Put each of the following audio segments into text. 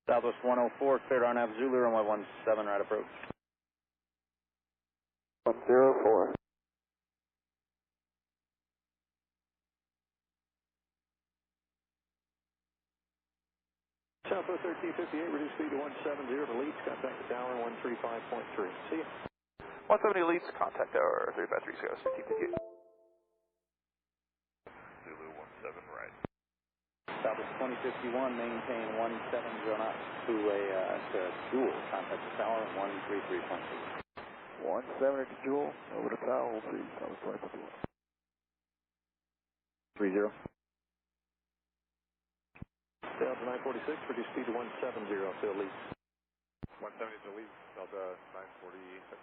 Southwest 104, cleared RNAV Zulu, runway 17, right approach. 104. Southwest 1358, reduce speed to 170 to Leeds, contact the tower 135.3. See you. 170 Leeds, contact tower 353, Southwest 1358. Zulu 17 right. Southwest 2051, maintain 170 knots to Jewel, contact the tower 133.2. 170 to Jewel, over the tower, we'll see. Southwest 30. Delta 946, reduce speed to 170 to Leeds. 170 to Leeds, Delta 946.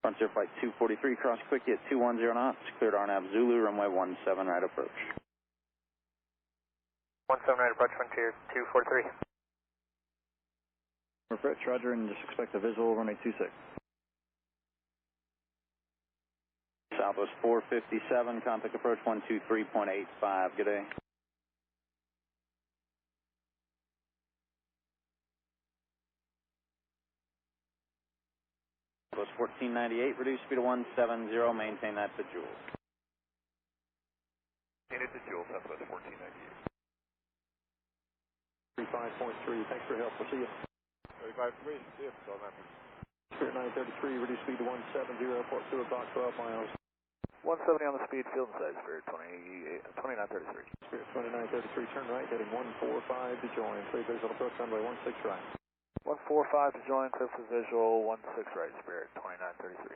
Frontier Flight 243, cross quickie at 210 knots, cleared RNAV Zulu, runway 17, right approach. 17 right approach, Frontier 243. Approach, roger, and just expect a visual runway 26. Southwest 457, contact approach 123.85, good day. Southwest 1498, reduce speed to 170, maintain that to Jewel. Maintain to Jewel, Southwest 1498. 35.3, thanks for your help, we'll see you. 35.3, see you, Delta 946. Spirit 933, reduce speed to 170, port 2 o'clock, 12 miles. 170 on the speed, field inside, Spirit 2933. Spirit 2933, turn right, heading 145 to join. Clear visual approach runway 16 right. 145 to join, clear for visual, 16 right, Spirit 2933.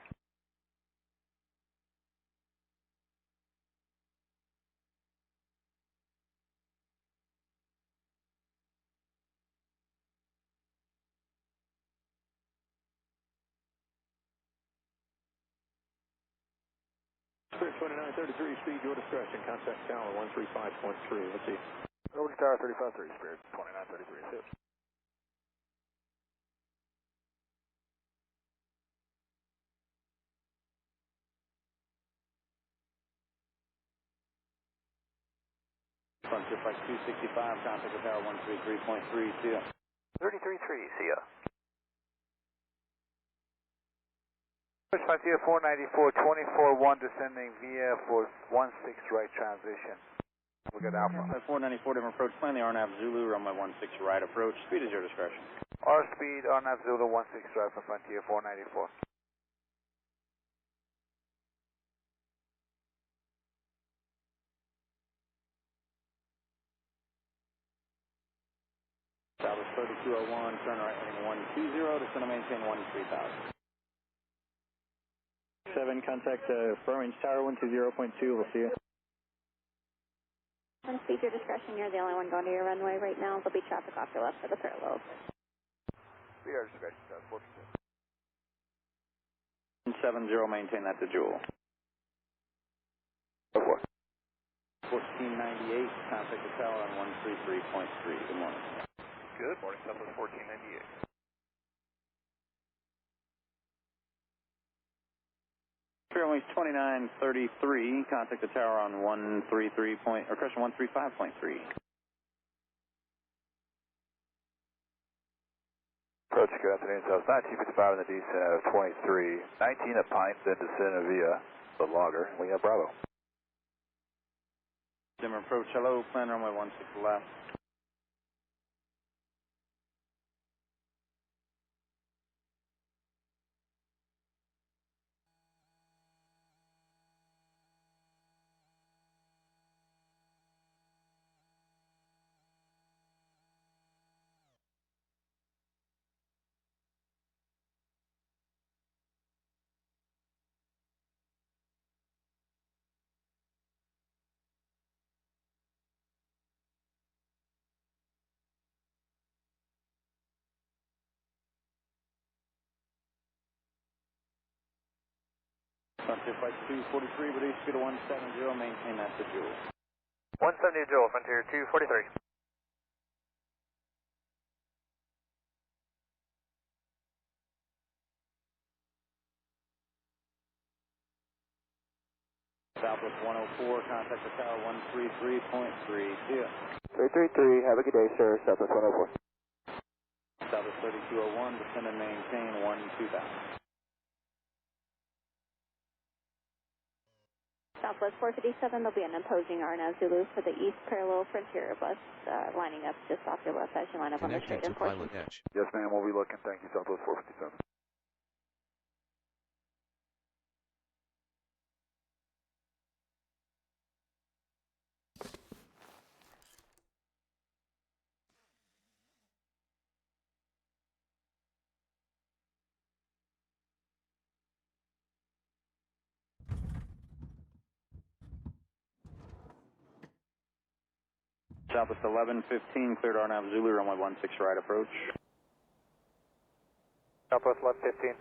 Spirit 2933, speed your discretion, contact tower 135.3, let's see. Over to tower 353, Spirit 2933, see you. Frontier Flight 265, contact the tower 133.3, see ya. 333, see ya. Push Frontier 494, 24-1 descending via for 16 right transition. We got Alpha. 494, different approach, plan the RNAV Zulu, runway 16 right approach, speed is your discretion. Our speed on that Zulu 16 right from Frontier 494. Southwest 3201, turn right heading 120, descend and maintain 13000. 7, contact front range tower 120.2, we'll see you. And speed your discretion, you're the only one going to your runway right now. There'll be traffic off your left for the parallels. We are discretion, 4%. 70, maintain that to Jewel. 1498, contact the tower on 133.3, good morning. Good morning, Southwest 1498. Fairway 2933, contact the tower on 133 point, or correction 135.3. Approach, good afternoon, South 1955 in the descent of 23, 19 at Pine, then descend via the logger. We have Bravo. Dimmer approach, hello, plan runway 16 left. Frontier Flight 243, reduce speed to 170, maintain that to Jewel. 170 Joel, Frontier 243. Southwest 104, contact the tower 133.3. See ya. 333, have a good day, sir. Southwest 104. Southwest 3201, descend and maintain 12000. Southwest 457, there'll be an opposing RNAV Zulu for the east parallel frontier bus lining up just off your left as you line up on the straight in portion. PilotEdge. Yes, ma'am, we'll be looking. Thank you, Southwest 457. Southwest 1115, cleared RNAV Zulu, runway 16 right approach. Southwest 1115.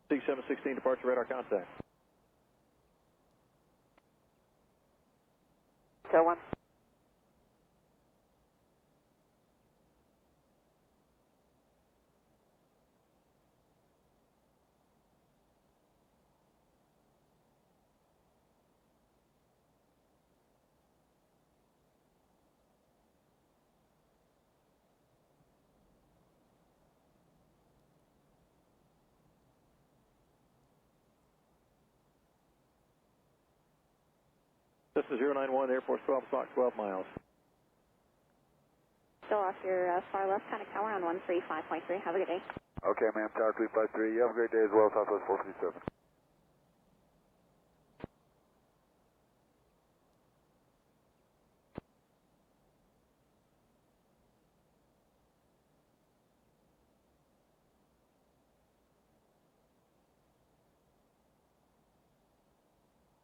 C716, departure radar contact. So one. This is 091, Air Force 12 o'clock, 12 miles. Still off your far left kind of tower on 135.3. Have a good day. Okay, ma'am, Tower 353. You have a great day as well, Southwest 457.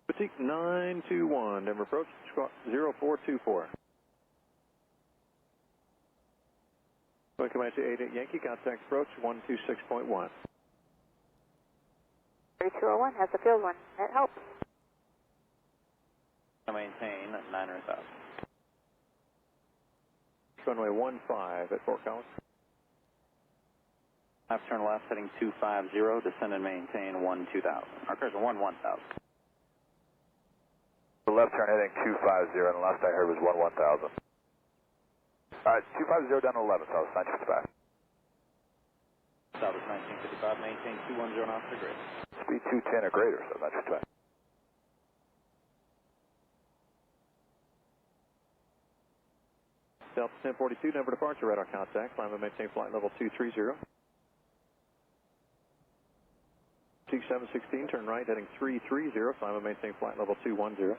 Boutique 921, Denver approach, 0424. Comanche 88 Yankee, contact approach 126.1. 3201 has the field one. That helps. Maintain 900,000. Runway 15 at Fort Collins. Left turn left, heading 250, descend and maintain 12000. Our curse 11000. The left turn heading 250, and the last I heard was 1000. Alright, 250 down to 11, Southwest 955. Southwest 1955, maintain 210 knots to grid. Speed 210 or greater, so 955. Delta 1042, number departure radar contact. Climb and maintain flight level 230. T716, turn right, heading 330. Climb and maintain flight level 210.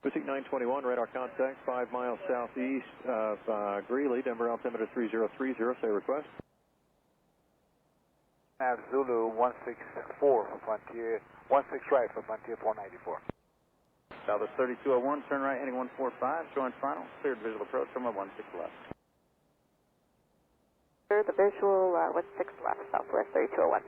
Boutique 921, radar contact, 5 miles southeast of Greeley, Denver altimeter 3030, say request. Nav Zulu 164 for Frontier, 16 right for Frontier 494. Southwest 3201, turn right, heading 145, join final, cleared visual approach, runway 16 left. Sir, the visual was 6 left, Southwest 3201.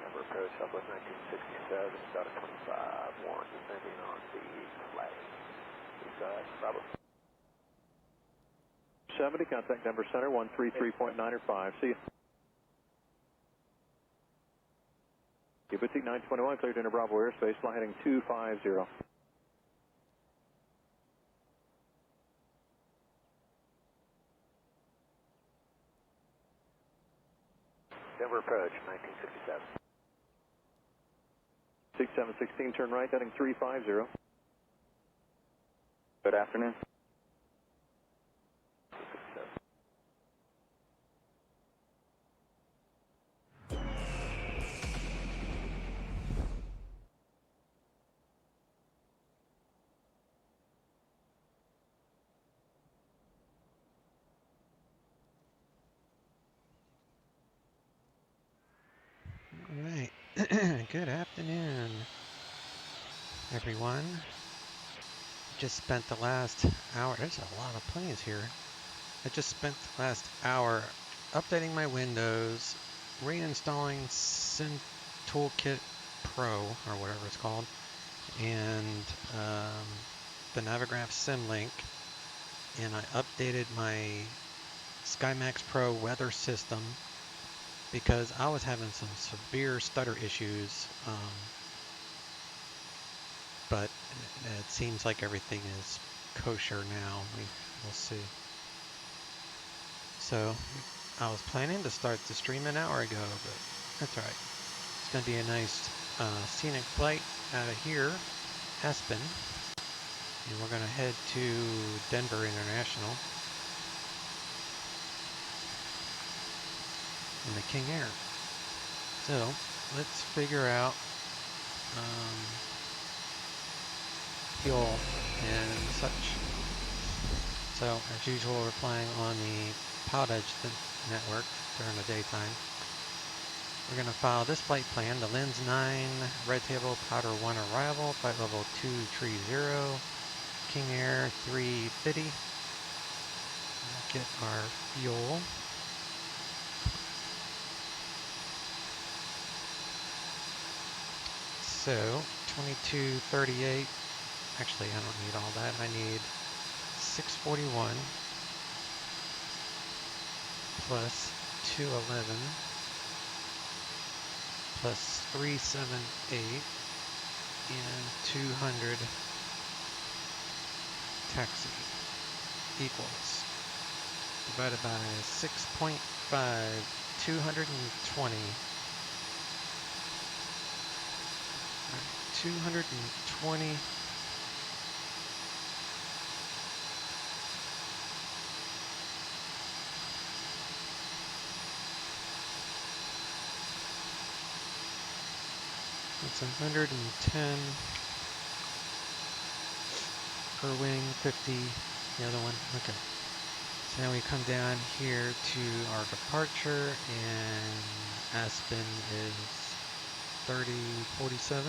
Number approach, Southwest 1967, about a 25, 1, descending on the flag. East side, Bravo. 70, contact Denver Center, 133.905. See you. Boutique 921, cleared Denver Bravo airspace, flight heading 250. Denver approach, 1967. 6716, turn right, heading 350. Good afternoon. All right. Good afternoon. everyone. Just spent the last hour, there's a lot of planes here. I just spent the last hour updating my Windows, reinstalling Sim Toolkit Pro, or whatever it's called, and the Navigraph SimLink, and I updated my SkyMax Pro weather system because I was having some severe stutter issues, but it seems like everything is kosher now. We'll see. So I was planning to start the stream an hour ago, but that's all right. It's going to be a nice scenic flight out of here, Aspen, and we're going to head to Denver International in the King Air. So let's figure out fuel and such. So as usual, we're flying on the PilotEdge network during the daytime. We're going to follow this flight plan: the Lens 9, Red Table, Powder 1 arrival, flight level 230, King Air 350. We'll get our fuel. So 2238. Actually, I don't need all that. I need 641 plus 211 plus 378 and 200 taxi equals divided by 6.5, 220. 220 It's 110 per wing, 50 the other one. Okay. So now we come down here to our departure, and Aspen is 3047.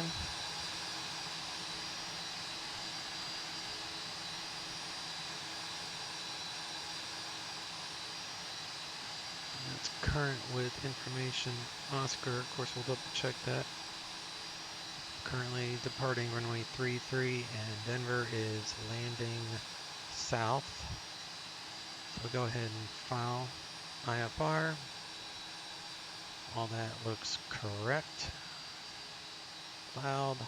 That's current with information Oscar. Of course, we'll double check that. Currently departing runway 33, and Denver is landing south. So we'll go ahead and file IFR. All that looks correct. Filed.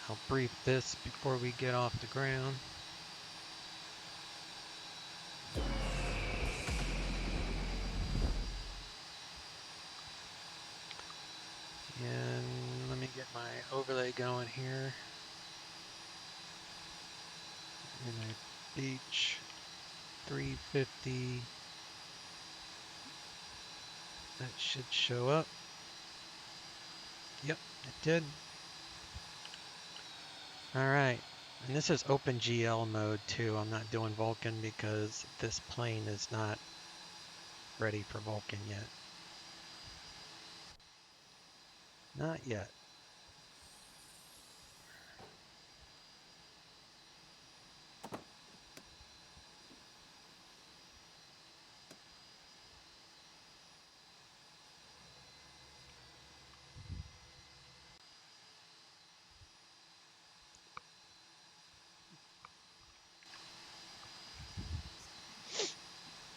I'll brief this before we get off the ground. And let me get my overlay going here. And my beach 350. That should show up. Yep, it did. Alright, and this is OpenGL mode too. I'm not doing Vulkan because this plane is not ready for Vulkan yet. Not yet.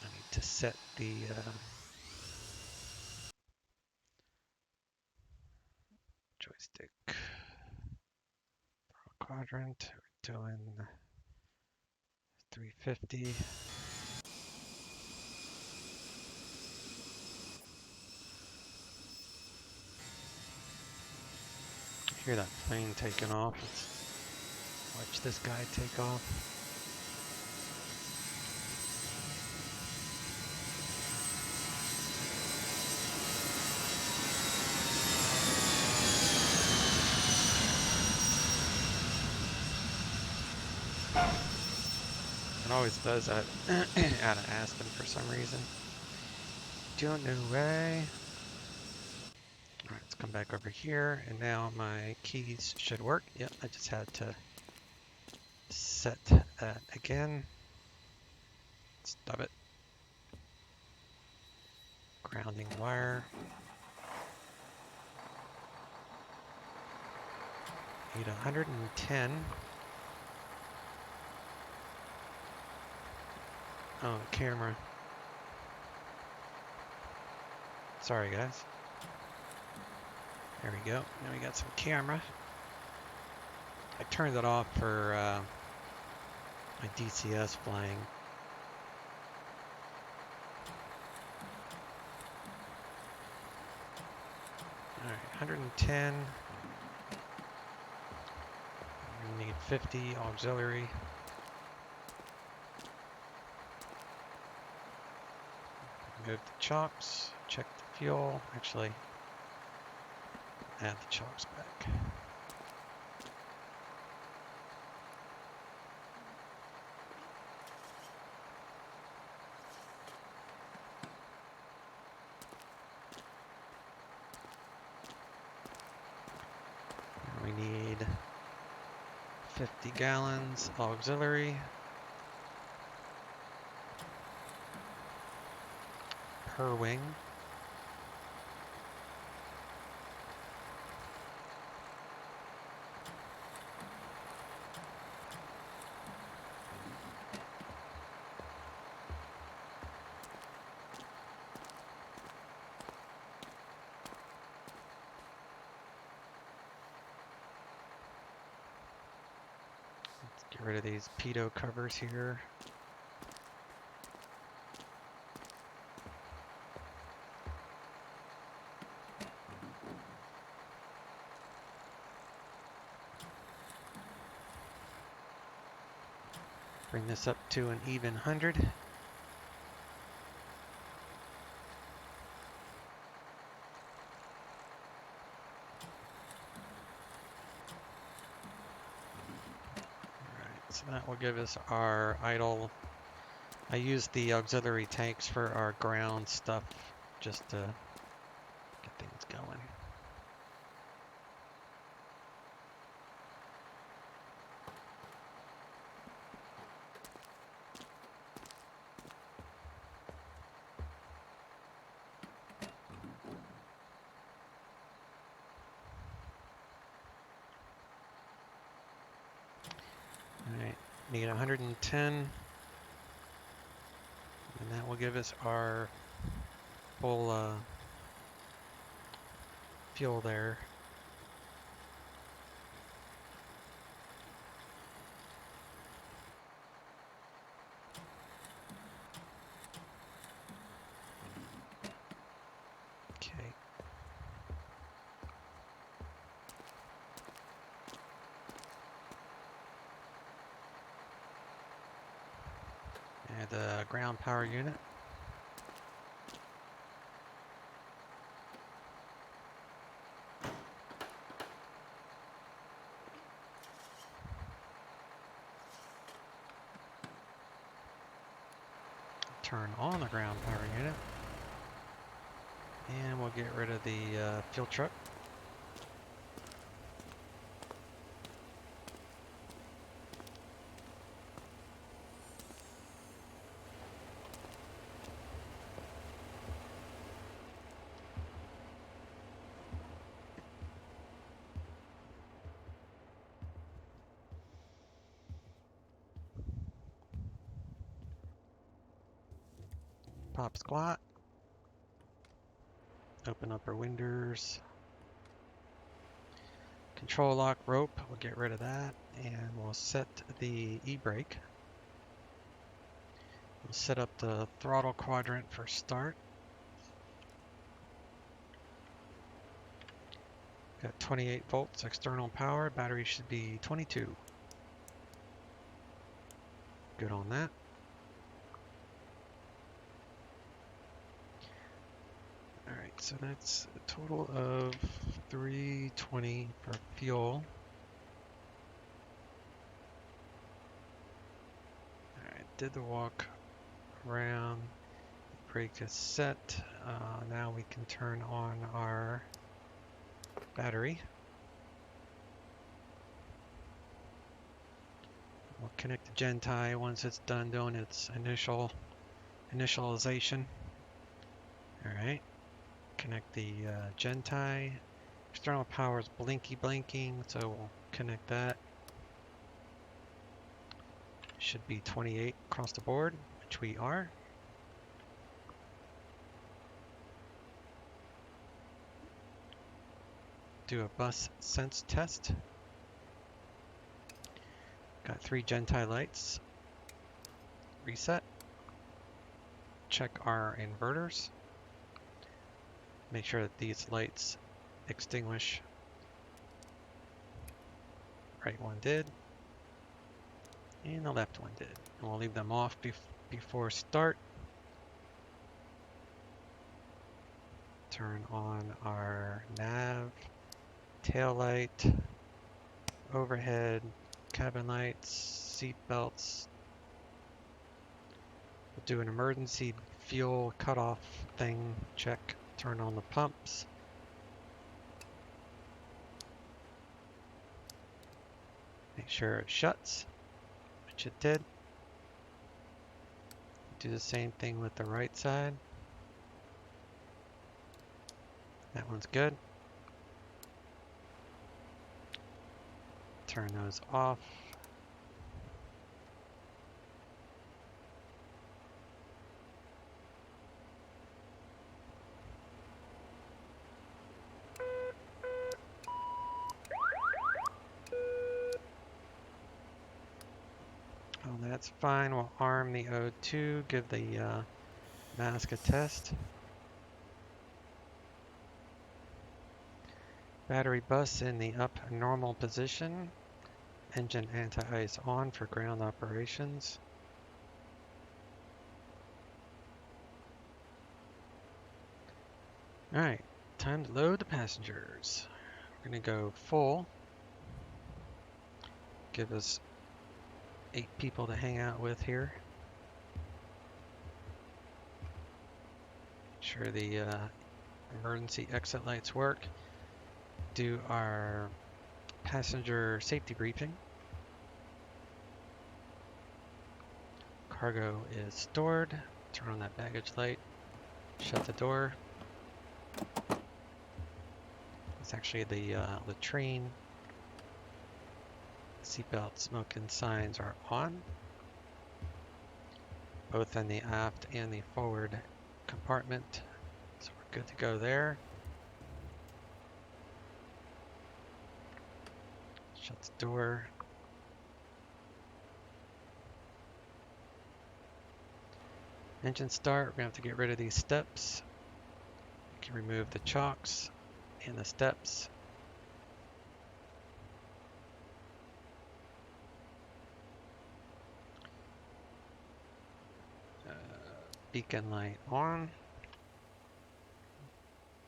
I need to set the joystick quadrant. We're doing 350. Hear that plane taking off. Let's watch this guy take off. It always does that out of Aspen for some reason. Don't know why. Alright, let's come back over here, and now my keys should work. Yep, I just had to set that again. Stop it. Grounding wire. Need 110. Oh, camera. Sorry, guys. There we go. Now we got some camera. I turned it off for my DCS flying. Alright, 110. We need 50 auxiliary. Move the chocks, check the fuel. Actually, add the chocks back. We need 50 gallons auxiliary per wing. Get rid of these pitot covers here. Bring this up to an even 100. So that will give us our idle. I use the auxiliary tanks for our ground stuff just to get things going. Alright, need 110, and that will give us our full fuel there. Okay. And the ground power unit. Turn on the ground power unit. And we'll get rid of the fuel truck. Pop squat. Open up our windows. Control lock rope, we'll get rid of that, and we'll set the e-brake. We'll set up the throttle quadrant for start. Got 28 volts external power, battery should be 22. Good on that. Alright, so that's a total of 320 for fuel. Alright, did the walk around. Brake is set. Now we can turn on our battery. We'll connect the gen tie once it's done doing its initialization. Alright, connect the gen tie. External power is blinking, so we'll connect that. Should be 28 across the board, which we are. Do a bus sense test. Got 3 gen tie lights. Reset. Check our inverters. Make sure that these lights extinguish. Right one did. And the left one did. And we'll leave them off before start. Turn on our nav, tail light, overhead, cabin lights, seat belts. We'll do an emergency fuel cutoff thing, check, turn on the pumps. Make sure it shuts, which it did. Do the same thing with the right side. That one's good. Turn those off. Oh, that's fine. We'll arm the O2, give the mask a test. Battery bus in the up normal position. Engine anti-ice on for ground operations. Alright, time to load the passengers. We're going to go full. Give us 8 people to hang out with here. Make sure the emergency exit lights work. Do our passenger safety briefing. Cargo is stored. Turn on that baggage light. Shut the door. It's actually the latrine. Seatbelt smoking signs are on, both in the aft and the forward compartment. So we're good to go there. Shut the door. Engine start. We're going to have to get rid of these steps. We can remove the chocks and the steps. Beacon light on.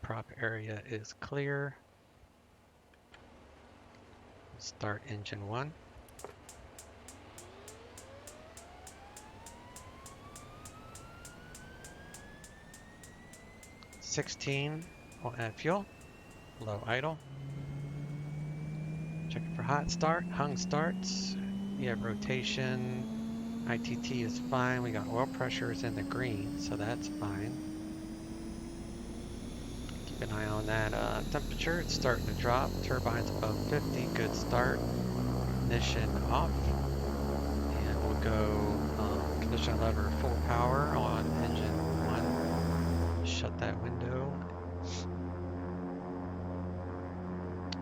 Prop area is clear. Start engine 1. (16) we'll add fuel. Low idle. Checking for hot start. Hung starts. We have rotation. ITT is fine. We got oil pressures in the green, so that's fine. Keep an eye on that temperature. It's starting to drop. Turbines above 50. Good start. Ignition off. And we'll go condition lever full power on engine 1. Shut that window.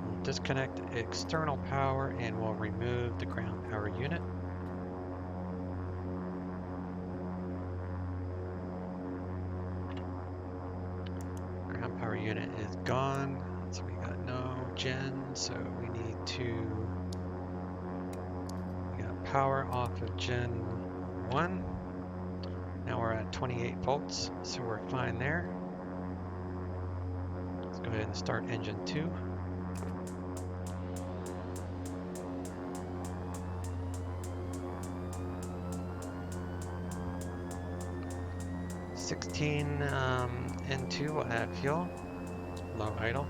We'll disconnect external power and we'll remove the ground power unit. Ground power unit is gone, so we got no gen, so we need to, we got power off of gen 1. Now we're at 28 volts, so we're fine there. Let's go ahead and start engine 2. N2 will add fuel. Low idle.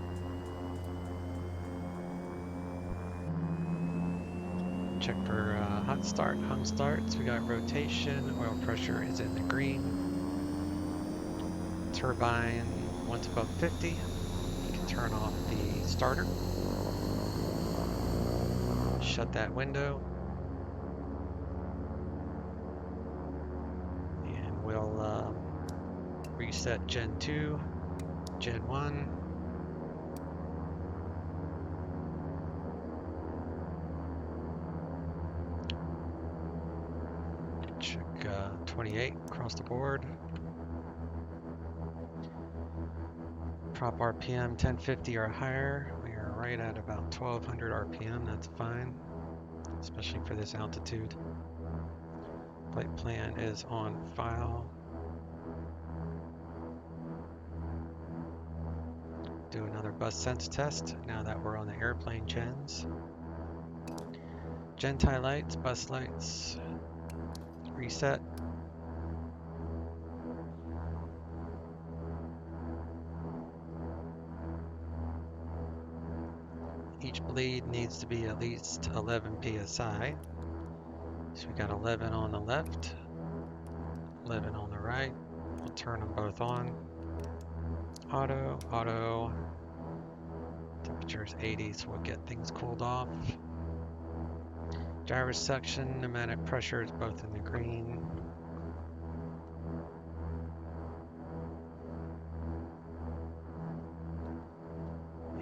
check for hot start, hung starts. We got rotation, oil pressure is in the green. Turbine, once above 50, you can turn off the starter. Shut that window. And we'll reset Gen 2, Gen 1. Check 28 across the board. Prop RPM 1050 or higher. We are right at about 1200 RPM. That's fine, especially for this altitude. Flight plan is on file. Do another bus sense test now that we're on the airplane gens. Genti lights, bus lights, reset. Each bleed needs to be at least 11 psi. So we got 11 on the left, 11 on the right. We'll turn them both on. Auto, auto. Temperature is 80, so we'll get things cooled off. Gyro suction, pneumatic pressure is both in the green.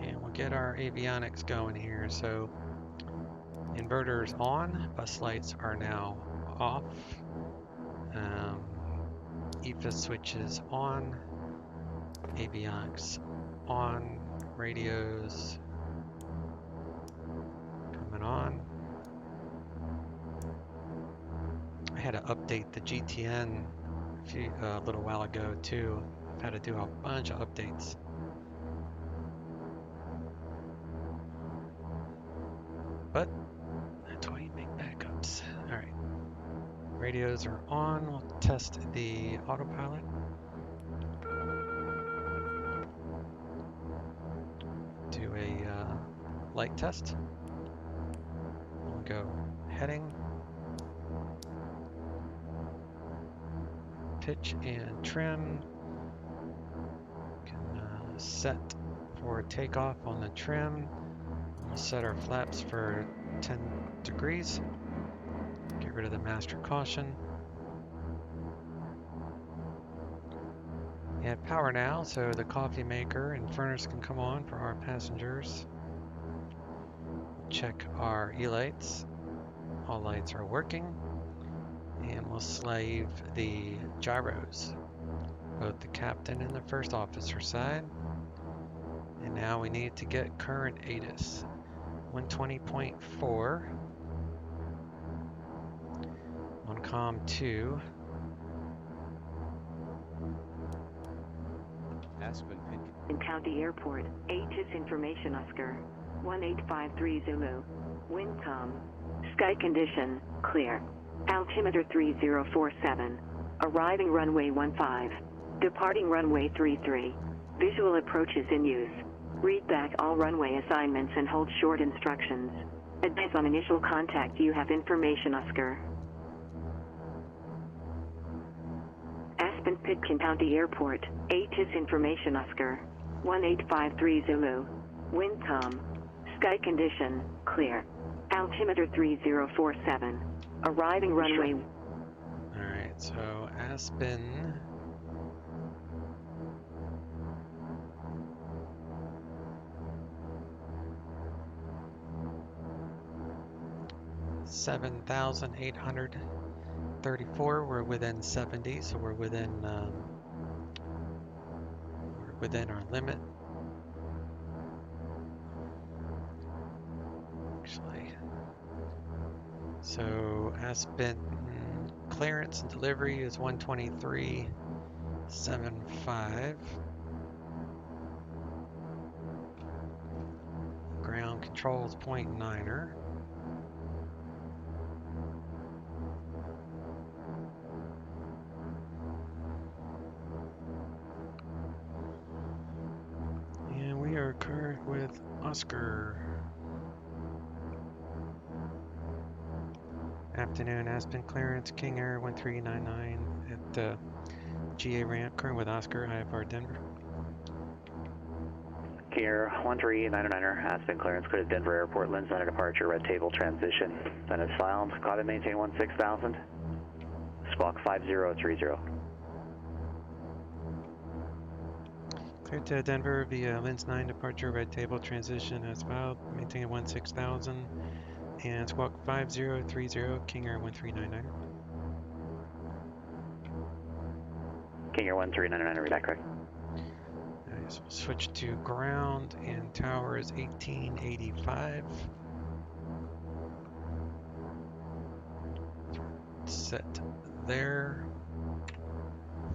And we'll get our avionics going here. So inverters on, bus lights are now off. EFA switches on, avionics on, radios coming on. I had to update the GTN a little while ago too. I've had to do a bunch of updates. But that's why you make backups. Alright. Radios are on. We'll test the autopilot. Do a light test. We'll go heading. Pitch and trim. Can set for takeoff on the trim. We'll set our flaps for 10 degrees. Get rid of the master caution. We have power now, so the coffee maker and furnace can come on for our passengers. Check our E-lights. All lights are working. And we'll slave the gyros, both the captain and the first officer side. And now we need to get current ATIS. 120.4 on COM 2. Aspen-Pitkin County Airport, ATIS information Oscar, 1853 Zulu, wind calm, sky condition, clear, altimeter 3047, arriving runway 15, departing runway 33, visual approaches in use, read back all runway assignments and hold short instructions, advise on initial contact. You have information Oscar. Aspen-Pitkin County Airport, ATIS information Oscar, 1853 Zulu, wind calm, sky condition, clear, altimeter 3047, arriving runway. Alright, so Aspen. $7,834. We're within 70, so we're within our limit. Actually, so Aspen clearance and delivery is 123.75. Ground control is 0.9er. And we are current with Oscar. afternoon, Aspen clearance, King Air 1399 at the GA ramp, current with Oscar, IFR Denver. King Air 13999, Aspen clearance, clear to Denver Airport, lens center departure, red table transition. Then it's silent, climb and maintain 16,000, squawk 5030. Clear to Denver via lens 9 departure, red table transition as filed, maintain 16,000 and squawk 5030, King Air 1399. King Air 1399, read that correct. So we'll switch to ground and tower is 1885. Set there.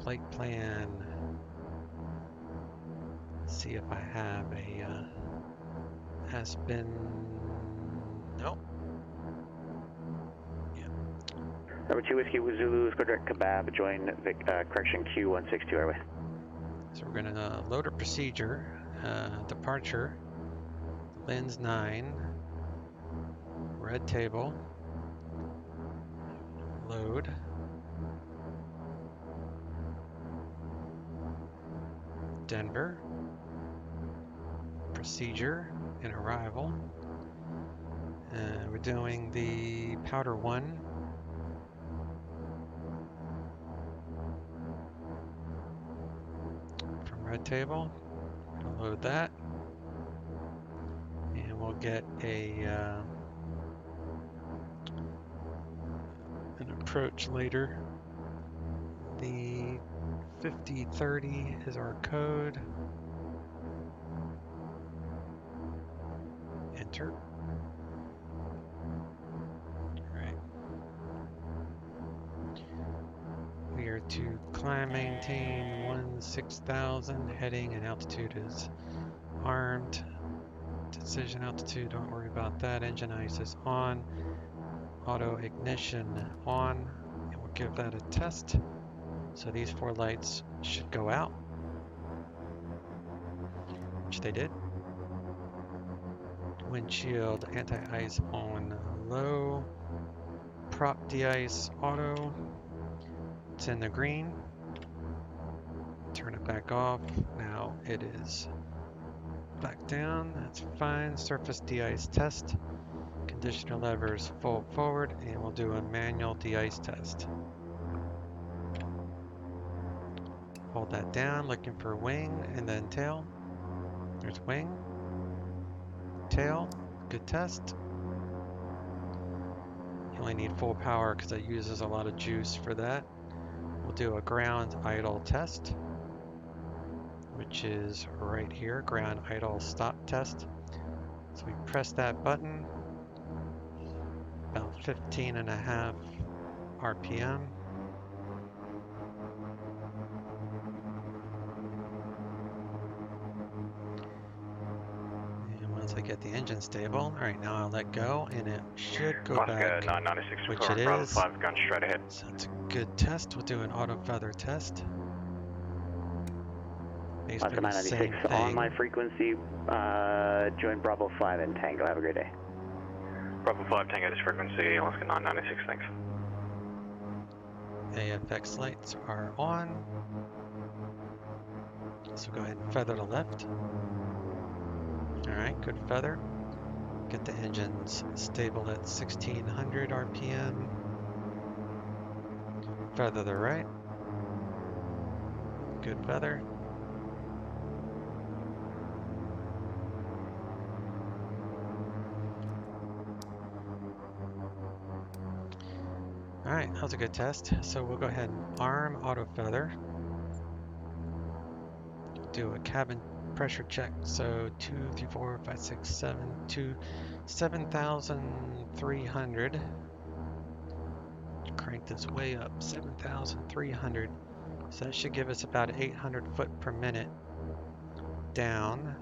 Flight plan. Let's see if I have a Aspen. Nope. Yeah. Number 2 Whiskey Zulu, go direct Kebab, join correction Q162 airway. So we're going to load a procedure, departure, lens 9, red table, load, Denver, procedure and arrival. We're doing the powder 1. Red table, load that, and we'll get an approach later. The 5030 is our code. Enter. All right. We are to climb, maintain 16,000, heading and altitude is armed. Decision altitude, don't worry about that. Engine ice is on. Auto ignition on. And we'll give that a test. So these 4 lights should go out, which they did. Windshield anti-ice on low. Prop de-ice auto. It's in the green. Turn it back off. Now it is back down. That's fine. Surface de-ice test. Conditioner levers fold forward, and we'll do a manual de-ice test. Hold that down, looking for wing and then tail. There's wing, tail. Good test. You only need full power because it uses a lot of juice for that. We'll do a ground idle test, which is right here, ground idle stop test. So we press that button, about 15.5 RPM. And once I get the engine stable, all right, now I'll let go and it should go back, 996, which it Bravo is. 5, gun straight ahead. So it's a good test. We'll do an auto feather test. Basically the same 996 thing. on my frequency, join Bravo 5 and Tango. Have a great day. Bravo 5, Tango, this frequency, Alaska 996, thanks. AFX lights are on. So go ahead and feather to left. Alright, good feather. Get the engines stable at 1600 RPM. Feather the right. Good feather. Alright, that was a good test. So we'll go ahead and arm auto feather. Do a cabin pressure check. So 2, 3, 4, 5, 6, 7 to 7,300. Crank this way up, 7,300. So that should give us about 800 foot per minute down.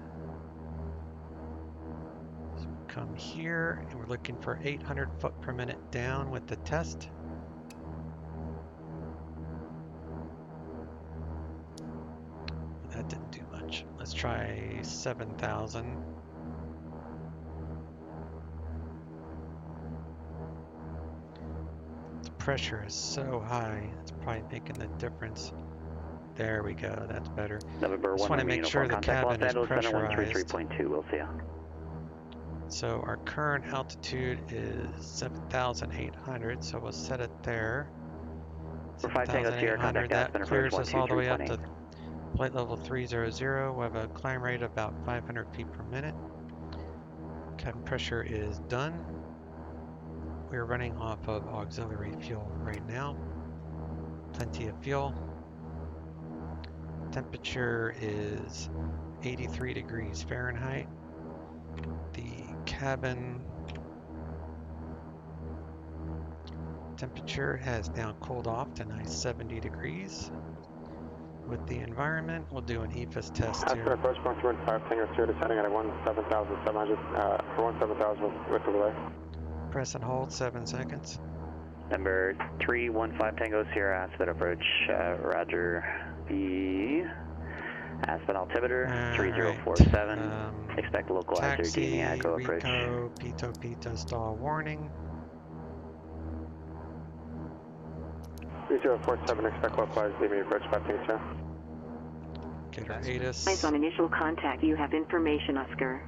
So we come here and we're looking for 800 foot per minute down with the test. That didn't do much. Let's try 7,000. pressure is so high. It's probably making the difference. There we go. That's better. November Just 1 want to make sure the cabin is pressurized. 133.2, we'll see you. So our current altitude is 7,800, so we'll set it there. We're 5 Tango Sierra, contact That Aspen, clears approach us all the way up 123.8. to flight level 300. We have a climb rate of about 500 feet per minute. Cabin pressure is done. We're running off of auxiliary fuel right now. Plenty of fuel. Temperature is 83 degrees Fahrenheit. The cabin temperature has now cooled off to nice 70 degrees. With the environment, we'll do an EFIS test too. Aspen approach 125 Tango Sierra descending at 17,700 for 17,000 with the delay. Press and hold 7 seconds. Number 315 Tango Sierra, Aspen approach, Roger. The Aspen altimeter 3047. Expect localizer Taxi, Echo approach. Rico, Pito stall warning. 3047, expect localized DME approach 5 Tango Sierra. Get our ATIS. Based on initial contact, you have information, Oscar.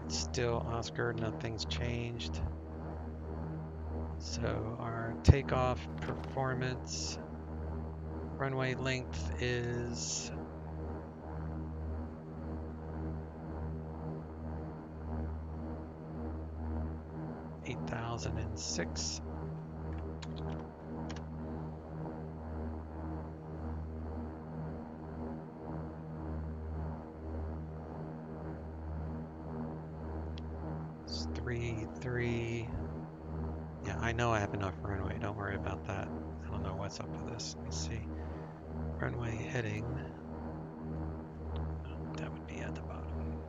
It's still Oscar, nothing's changed. So our takeoff performance, runway length is 8,006. It's 3. Yeah, I know I have enough runway. Don't worry about that. I don't know what's up with this. Let me see. Runway heading. Oh, that would be at the bottom.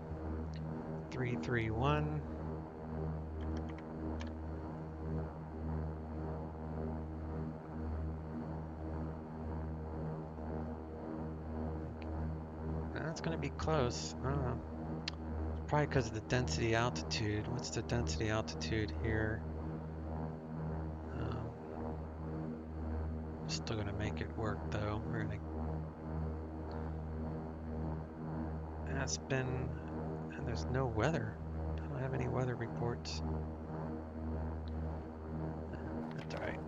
331. That's going to be close. I don't know. Probably because of the density altitude. What's the density altitude here? Still gonna make it work though. We're gonna Aspen, and there's no weather. I don't have any weather reports. That's alright.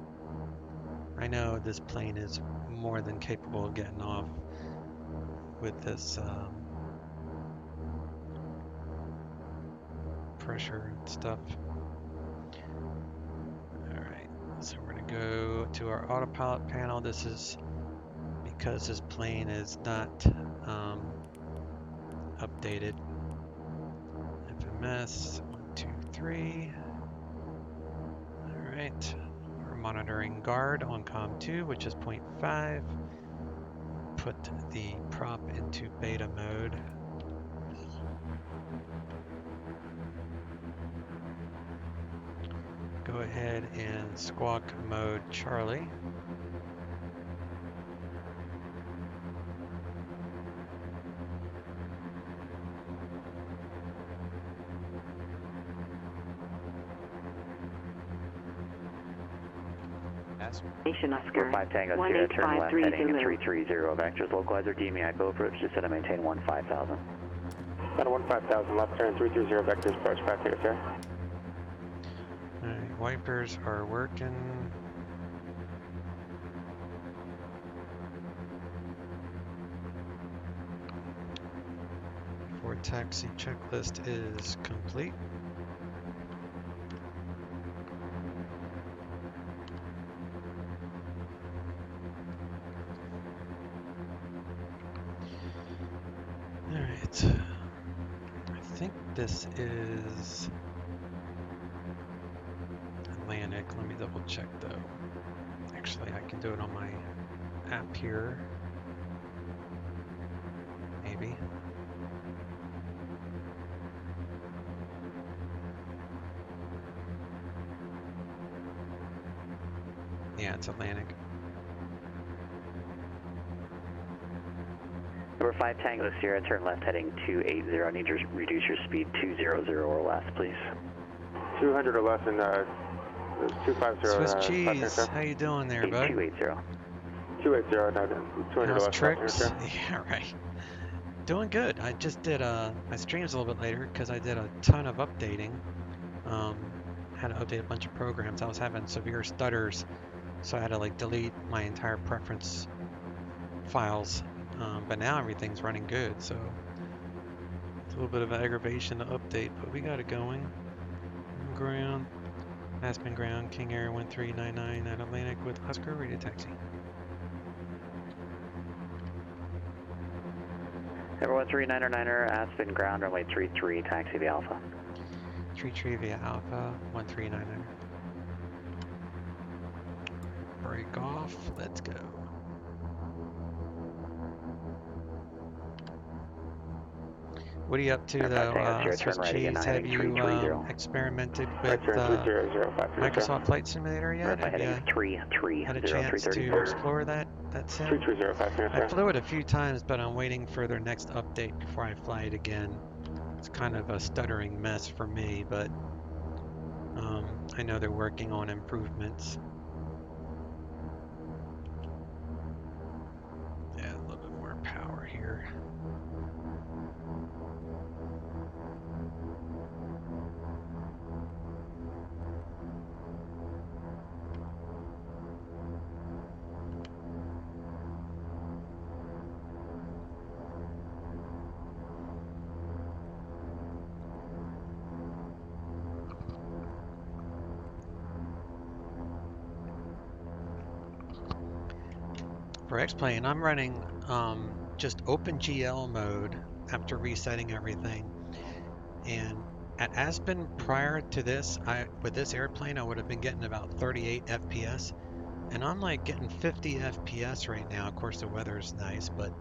I know this plane is more than capable of getting off with this pressure and stuff. So we're going to go to our autopilot panel. This is because this plane is not updated. FMS 1, 2, 3. All right. We're monitoring guard on COM 2, which is 0.5. Put the prop into beta mode. Go ahead and squawk mode Charlie. Oscar. 5 Tango Sierra, turn left heading 330. Vectors localizer, DME Echo approach, descend and maintain 15,000. About 15,000, left turn 330, vectors approach 5 Tango Sierra. Alright, wipers are working. For taxi checklist is complete. Alright, I think this is Atlantic. Let me double check though. Actually, I can do it on my app here. Maybe. Yeah, it's Atlantic. Number 5 Tango Sierra, turn left heading 280. I need to reduce your speed 200 or less, please. 200 or less and 250. Swiss cheese, how you doing there, bud? 280. 280, 200 How's left. tricks? Yeah, right. Doing good. I just did my stream's a little bit later because I did a ton of updating. Had to update a bunch of programs. I was having severe stutters, so I had to like delete my entire preference files. But now everything's running good, so it's a little bit of an aggravation to update, but we got it going. Ground, Aspen ground, King Air 1399 at Atlantic with Oscar radio taxi. Number 1399er, Aspen ground, runway 33, taxi via Alpha. 33 via Alpha, 1399er. Break off, let's go. What are you up to though, Swiss cheese? Have you experimented with Microsoft Flight Simulator yet? Have you had a chance to explore that sim? I flew it a few times, but I'm waiting for their next update before I fly it again. It's kind of a stuttering mess for me, but I know they're working on improvements. Yeah, a little bit more power here. For X-Plane, I'm running just OpenGL mode after resetting everything. And at Aspen, prior to this, with this airplane, I would have been getting about 38 FPS. And I'm like getting 50 FPS right now. Of course, the weather is nice, but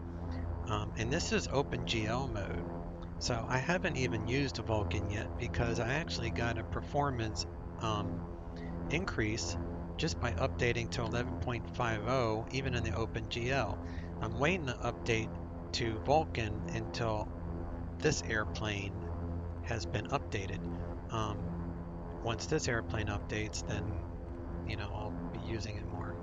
and this is OpenGL mode. So I haven't even used Vulkan yet because I actually got a performance increase just by updating to 11.50 even in the OpenGL. I'm waiting to update to Vulkan until this airplane has been updated. Once this airplane updates, then you know I'll be using it more.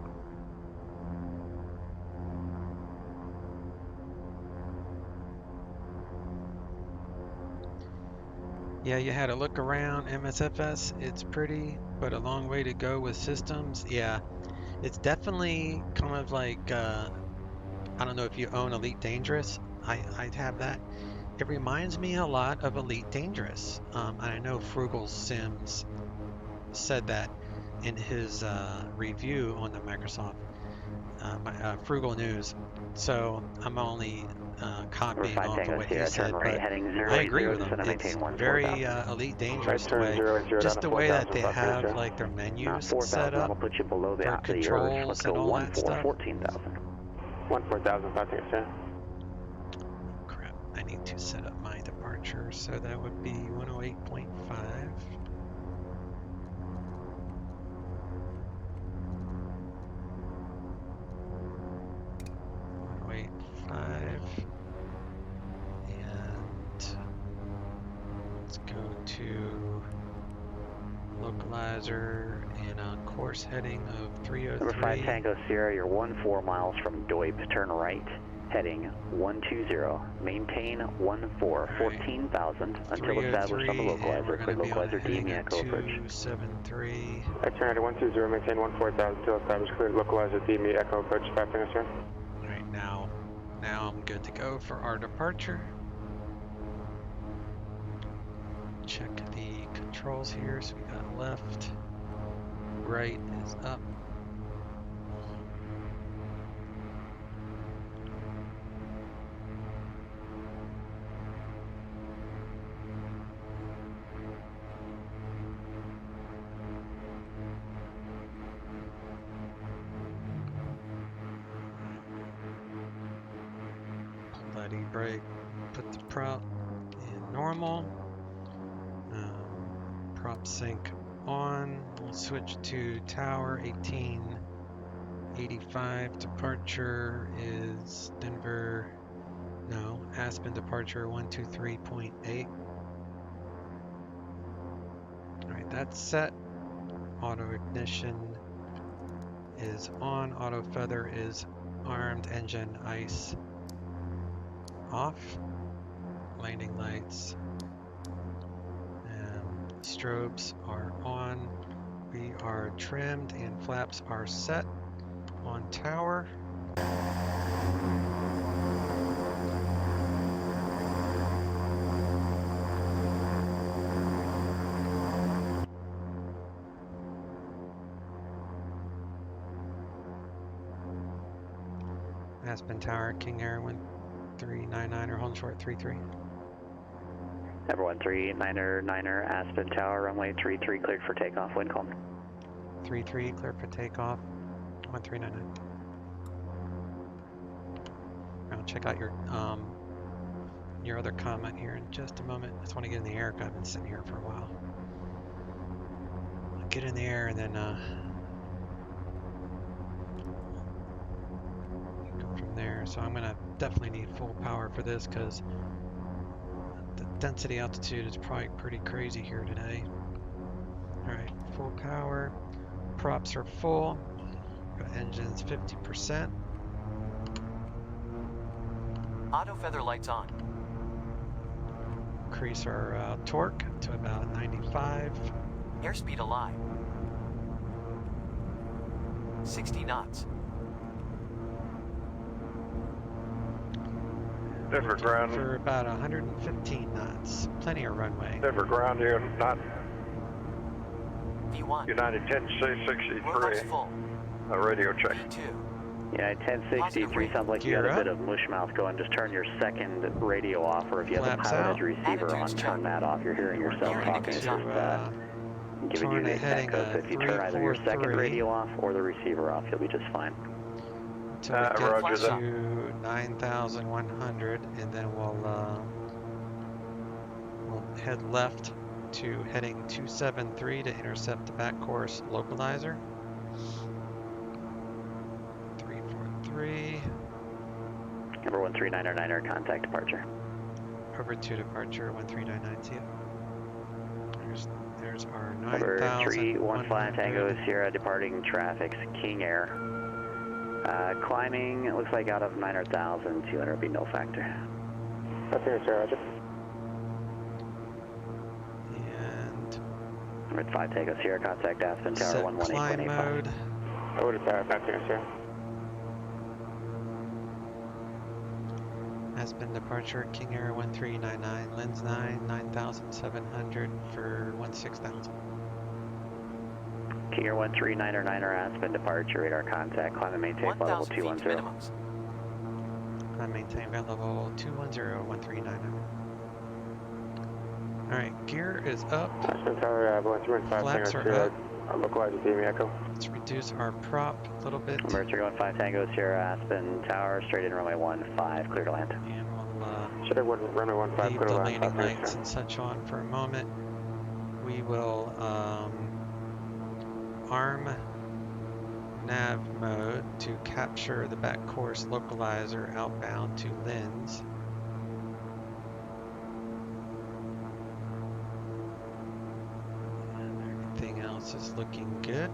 Yeah, you had a look around MSFS. It's pretty, but a long way to go with systems. Yeah, it's definitely kind of like, I don't know if you own Elite Dangerous. I have that. It reminds me a lot of Elite Dangerous. I know Frugal Sims said that in his review on the Microsoft Frugal News. So I'm only copying off of what he said, but I agree with him. It's very Elite Dangerous the way, just the way that they have like their menus set up for controls and all that stuff. 14,000, Crap, I need to set up my departure, so that would be 108.5. 108.5. And let's go to localizer and a course heading of 303. Number 5 Tango Sierra, you're 14 miles from Doip, turn right, heading 120, maintain 14, 14,000 until established on the localizer. Clear localizer, DME Echo approach. 273. X-Ray 120, maintain 14,000 until established. Clear localizer, DME Echo approach, 5 Tango Sierra. Alright, now I'm good to go for our departure. Check the controls here. So we got left, right is up. Pull that E-brake, put the prop in normal. Prop sync on. We'll switch to tower 1885. Departure is Denver. No, Aspen departure 123.8. Alright, that's set. Auto ignition is on. Auto feather is armed. Engine ice off. Landing lights and strobes are on. We are trimmed and flaps are set on tower. Aspen Tower, King Air 1399er, holding short 33. Number 1399er, Aspen Tower, runway 33, cleared for takeoff, wind calm. 33, clear for takeoff, 1399. I'll check out your other comment here in just a moment. I just want to get in the air because I've been sitting here for a while. I'll get in the air and then go from there. So I'm gonna definitely need full power for this because the density altitude is probably pretty crazy here today. All right, full power. Props are full. Got engines 50%. Auto feather lights on. Increase our torque to about 95. Airspeed alive. 60 knots. Denver ground. For about 115 knots. Plenty of runway. Denver ground here, not V1. United 1063. Radio check. V2. Yeah, 1063 sounds like you got a bit of mush mouth going. Just turn your second radio off, or if you have the PilotEdge receiver on, turn that off. You're hearing yourself talking. It's just giving you the exact code. So if you turn either your second radio off or the receiver off, you'll be just fine. Until we get to 9,100, and then we'll head left to heading 273 to intercept the back course localizer. 343. Number 1399er, contact departure. Over to departure 1399. See ya. There's our 9,000. Number 315 Tango Sierra departing traffic's King Air. Climbing, it looks like out of 9,200 would be no factor. That's here, sir, Roger. And number 5 Tango Sierra, contact Aspen Tower 118.85. Mode. I would have back here, sir. Aspen departure, King Air 1399, lens 9, 9,700 for 16,000. King Air 1399er, Aspen departure, radar contact, climb and maintain flight level 210. Climb maintain flight level 210, 1399. Alright, gear is up. Aspen Tower, 1315, flaps are up. Localize the echo. Let's reduce our prop a little bit. Number 315 Tango Sierra, Aspen Tower, straight in runway 15, clear to land. And we'll should have runway 15, leave clear to the land. landing lights and such on for a moment. We will arm nav mode to capture the back course localizer outbound to lens. Everything else is looking good.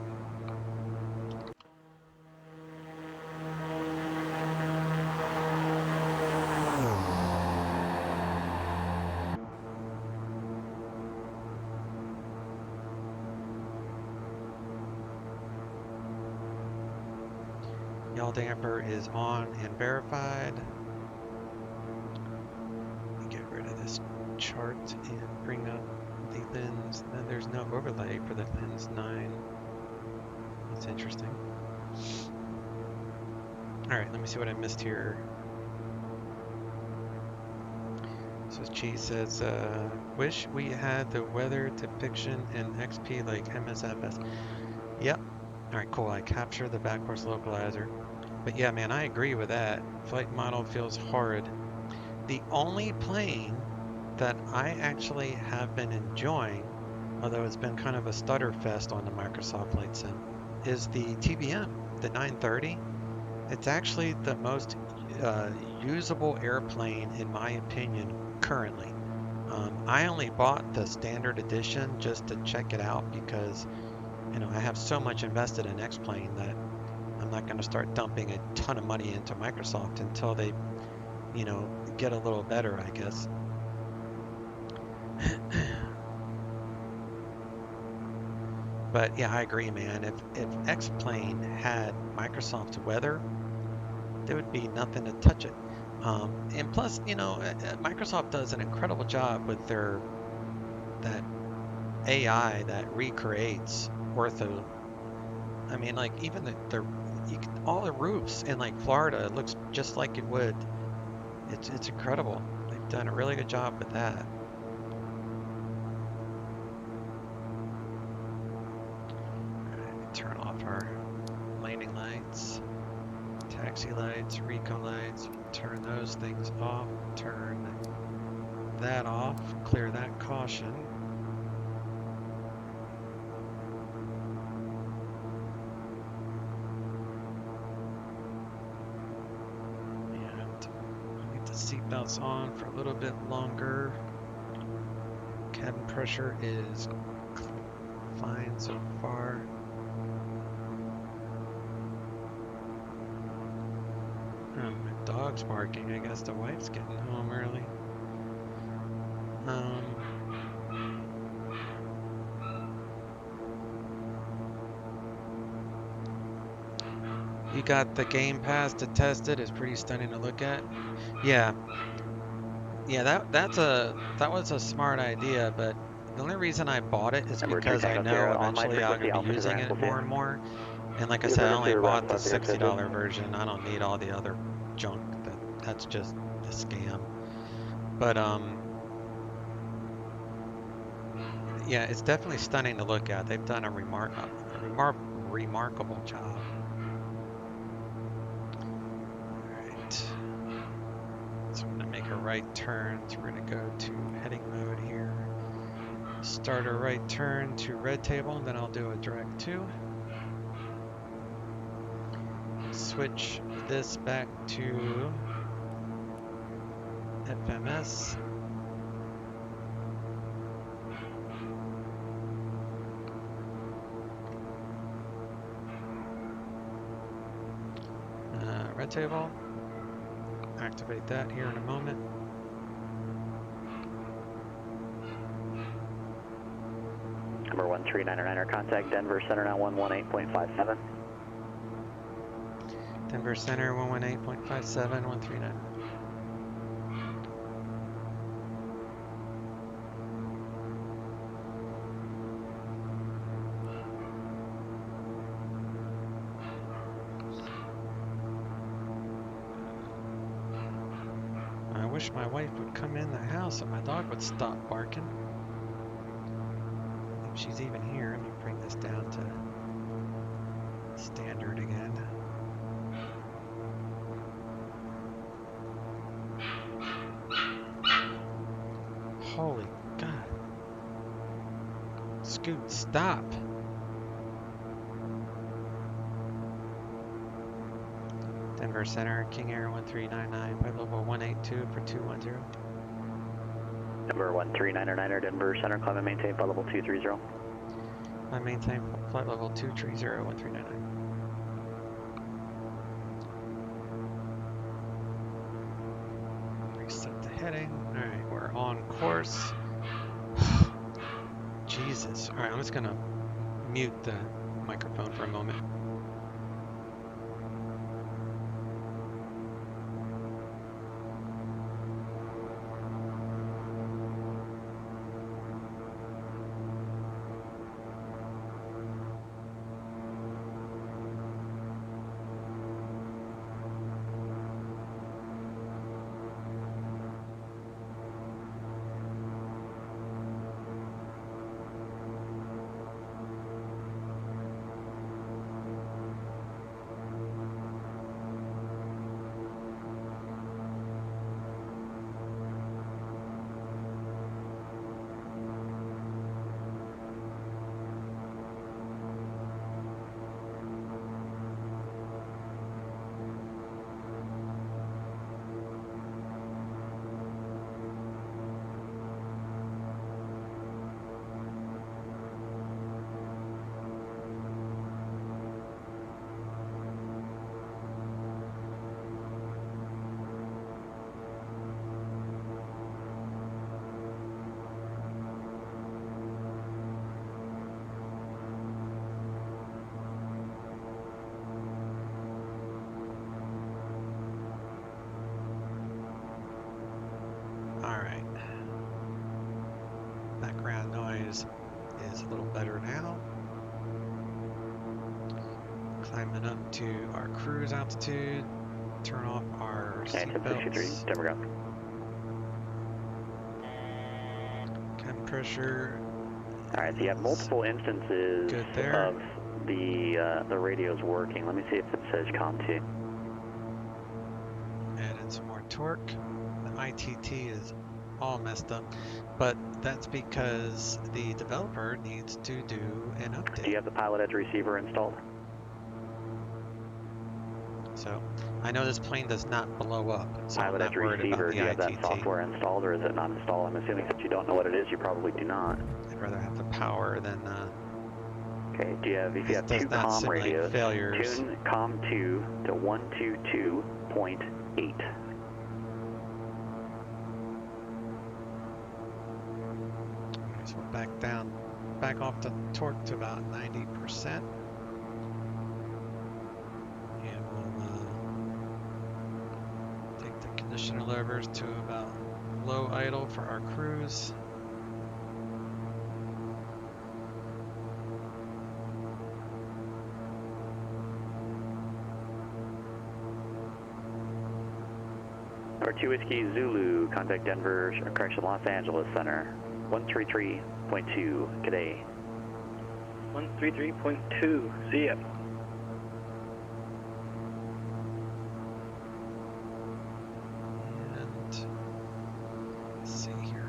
Yaw damper is on and verified. Let me get rid of this chart and bring up the lens. Then there's no overlay for the lens 9. That's interesting. Alright, let me see what I missed here. So Cheese says, wish we had the weather depiction in XP like MSFS. Yep. Alright, cool. I captured the back course localizer. But yeah, man, I agree with that. Flight model feels horrid. The only plane that I actually have been enjoying, although it's been kind of a stutter fest on the Microsoft Flight Sim, is the TBM, the 930. It's actually the most usable airplane, in my opinion, currently. I only bought the standard edition just to check it out because You know, I have so much invested in X-Plane that I'm not going to start dumping a ton of money into Microsoft until they, you know, get a little better, I guess. But yeah, I agree, man. If X-Plane had Microsoft weather, there would be nothing to touch it. And plus, you know, Microsoft does an incredible job with that AI that recreates ortho. I mean, like even all the roofs in like Florida, it looks just like it would. It's incredible. They've done a really good job with that. Turn off our landing lights, taxi lights, Rico lights, turn those things off, turn that off, clear that caution. And I need the seatbelts on for a little bit longer. Cabin pressure is fine so far. Oh, my dog's barking. I guess the wife's getting home early. You got the Game Pass to test it. It's pretty stunning to look at. Yeah, that was a smart idea, but the only reason I bought it is because I know eventually I'm going to be using it more and more. And like I said, I only bought the $60 version. I don't need all the other junk. That's just a scam. But yeah, it's definitely stunning to look at. They've done a remarkable job. So I'm going to make a right turn. So we're going to go to heading mode here. Start a right turn to red table, and then I'll do a direct 2. Switch this back to FMS. Red table. Activate that here in a moment. Number 139er, contact Denver Center now 118.57. Denver Center 118.57, 139. I wish my wife would come in the house and my dog would stop barking. If she's even here, let me bring this down to standard again. Holy God. Scoot, stop. Denver Center, King Air 1399, flight level 182 for 210. Number 139er, Denver Center, climb and maintain flight level 230. I maintain flight level 230, 1399. Reset the heading. Alright, we're on course. Jesus. Alright, I'm just gonna mute the microphone for a moment. noise is a little better now. Climbing up to our cruise altitude. Turn off our seatbelts. Chem pressure. Alright, so you have multiple instances of the radios working. Let me see if it says COM2. Add in some more torque. The ITT is all messed up, but that's because the developer needs to do an update. Do you have the PilotEdge receiver installed? So I know this plane does not blow up, so I'm not PilotEdge worried about receiver, the do you have ITT. that software installed or is it not installed? I'm assuming that you don't know what it is, you probably do not. I'd rather have the power than okay, do you have, if you have two COM radios, failures. tune COM2 to 122.8. So we're back off the torque to about 90%. And we'll take the conditioner levers to about low idle for our cruise. Or 2 Whiskey Zulu, contact Denver, correction, Los Angeles Center, 133.2, good day. 133.2, see ya. And let's see here.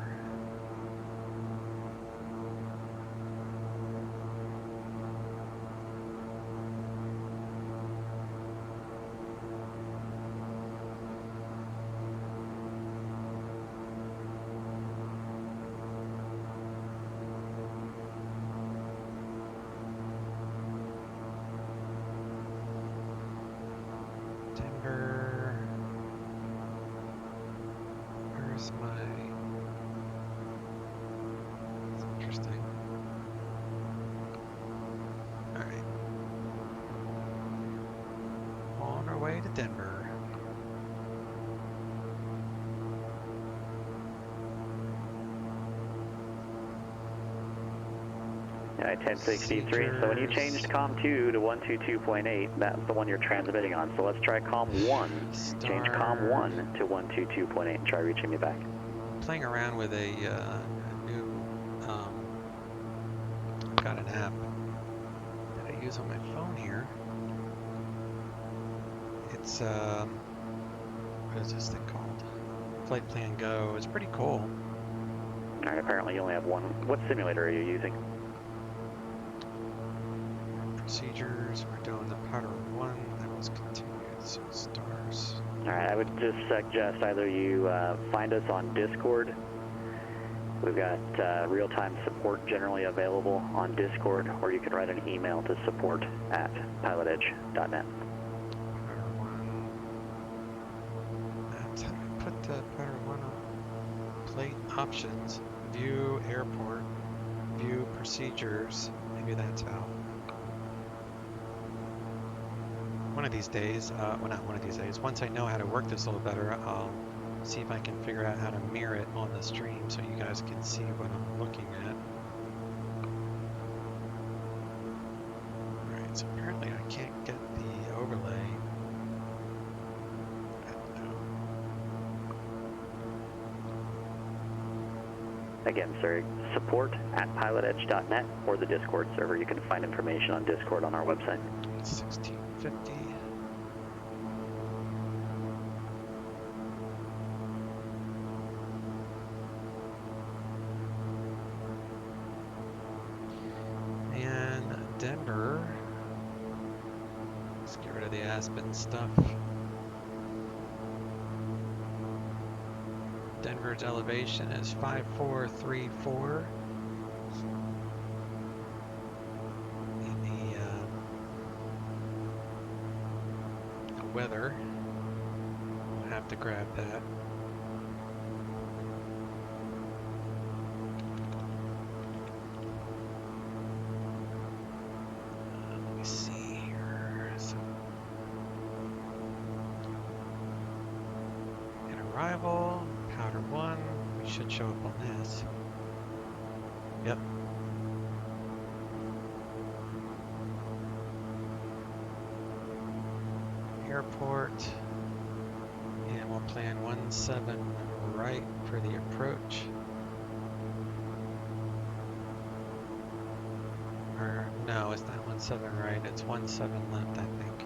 Where's my... That's interesting. Alright. On our way to Denver. Yeah, 1063. So when you changed COM2 to 122.8, that's the one you're transmitting on. So let's try COM1. Change COM1 to 122.8 and try reaching me back. I'm playing around with a new, I've got an app that I use on my phone here. It's, what is this thing called? Flight Plan Go. It's pretty cool. Alright, apparently you only have one. What simulator are you using? Procedures, we're doing the powder 1, that was continued, so stars. Alright, I would just suggest either you find us on Discord. We've got real-time support generally available on Discord, or you can write an email to support@pilotedge.net. Powder 1. That's how I put the powder 1 on. Plate options, view airport, view procedures, maybe that's how. One of these days, well not one of these days, once I know how to work this a little better, I'll see if I can figure out how to mirror it on the stream so you guys can see what I'm looking at. Alright, so apparently I can't get the overlay. I don't know. Again, sir, support@pilotedge.net or the Discord server. You can find information on Discord on our website. 1650. And Denver. Let's get rid of the Aspen stuff. Denver's elevation is 5434. Weather. We'll have to grab that. Let me see here. So, in arrival, powder 1. We should show up on this. Yep. airport. And we'll plan 17 right for the approach. Or, no, it's not 17 right, it's 17 left, I think.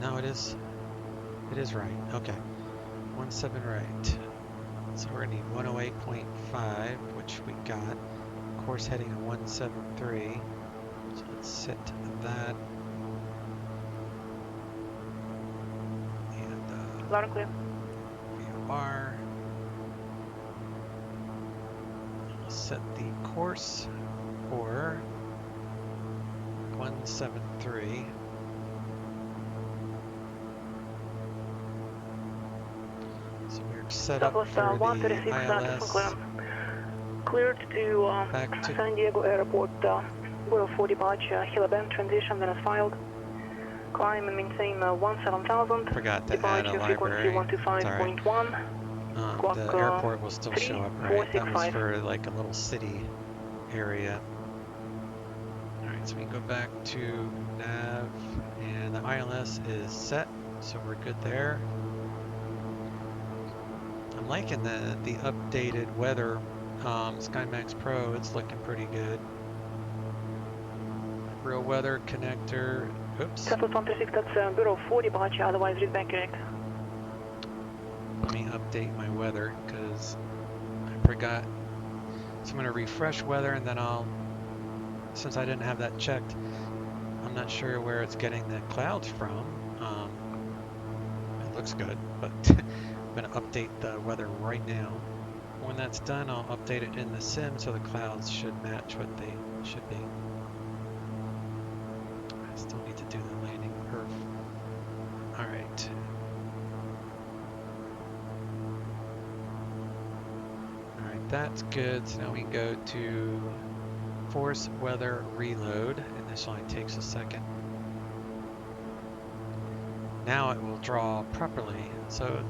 No, it is right, okay. 17 right. So we're gonna need 108.5, which we got. Course heading at 173. So let's set that. And loud and clear. VOR. We'll set the course for 173. So we're set up for the ILS. Cleared to San Diego Airport, Bureau 4 departure, Hilo Bend transition, then is filed. Climb and maintain 17,000. Forgot to add a library. Sorry. The airport will still show up, right? That was for like a little city area. Alright, so we can go back to nav, and the ILS is set, so we're good there. I'm liking the updated weather. SkyMax Pro, it's looking pretty good. Real weather connector. Oops. Southwest 136, that's Bureau 4 departure, otherwise read back correct. Let me update my weather because I forgot. So I'm going to refresh weather, and then since I didn't have that checked, I'm not sure where it's getting the clouds from. It looks good, but I'm going to update the weather right now. When that's done, I'll update it in the sim so the clouds should match what they should be. I still need to do the landing perf. Alright. Alright, that's good. So now we go to force weather reload, and this only takes a second. Now it will draw properly, so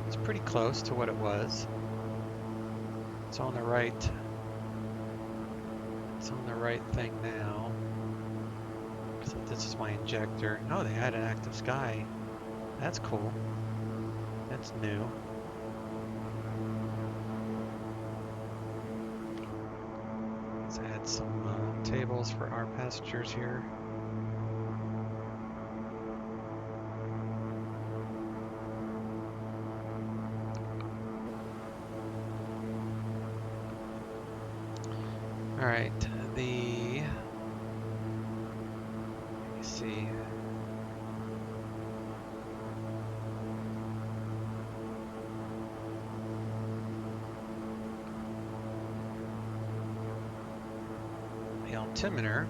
it's pretty close to what it was. It's on the right. It's on the right thing now. So this is my injector. Oh, they added active sky. That's cool. That's new. Let's add some tables for our passengers here. All right, let me see. The altimeter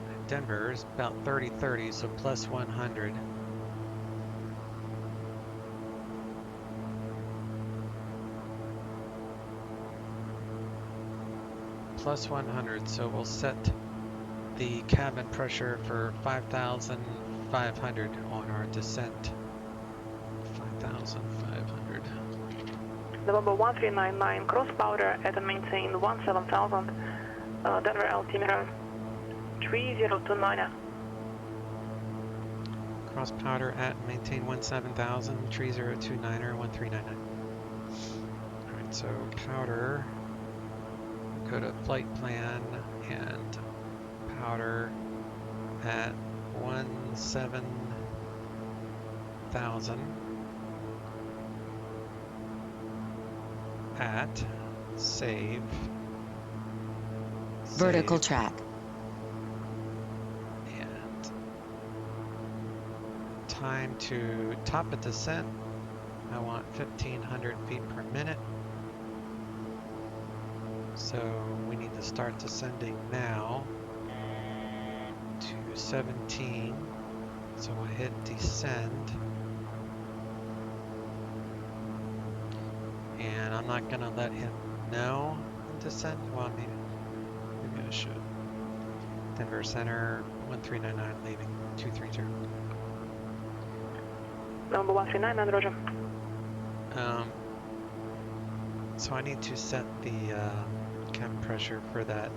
in Denver is about 30-30, so plus 100. Plus 100, so we'll set the cabin pressure for 5,500 on our descent. 5,500. November 1399, cross powder at and maintain 17,000. Denver altimeter 3029. Cross powder at and maintain 17,000, 3029 or 1399. Alright, so powder. Go to flight plan and powder at 17,000 at save. Vertical track. And time to top of descent. I want 1,500 feet per minute. So we need to start descending now to 17. So we'll hit descend. And I'm not going to let him know descend. Well, maybe I should. Denver Center 1399 leaving 230. Number 139, roger. So I need to set the cabin pressure for that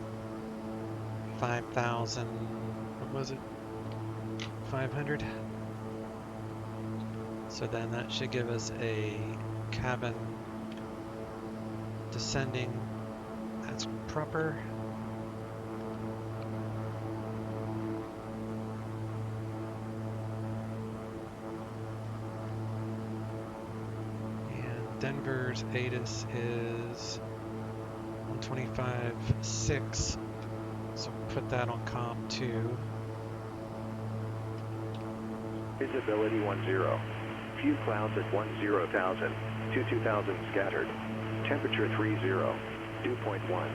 5,000, what was it? 2500. So then that should give us a cabin descending as proper. And Denver's ATIS is 125.6. So put that on comp 2. Visibility 10. Few clouds at 10,000 to 2,000 scattered. Temperature 30. Dew point 1.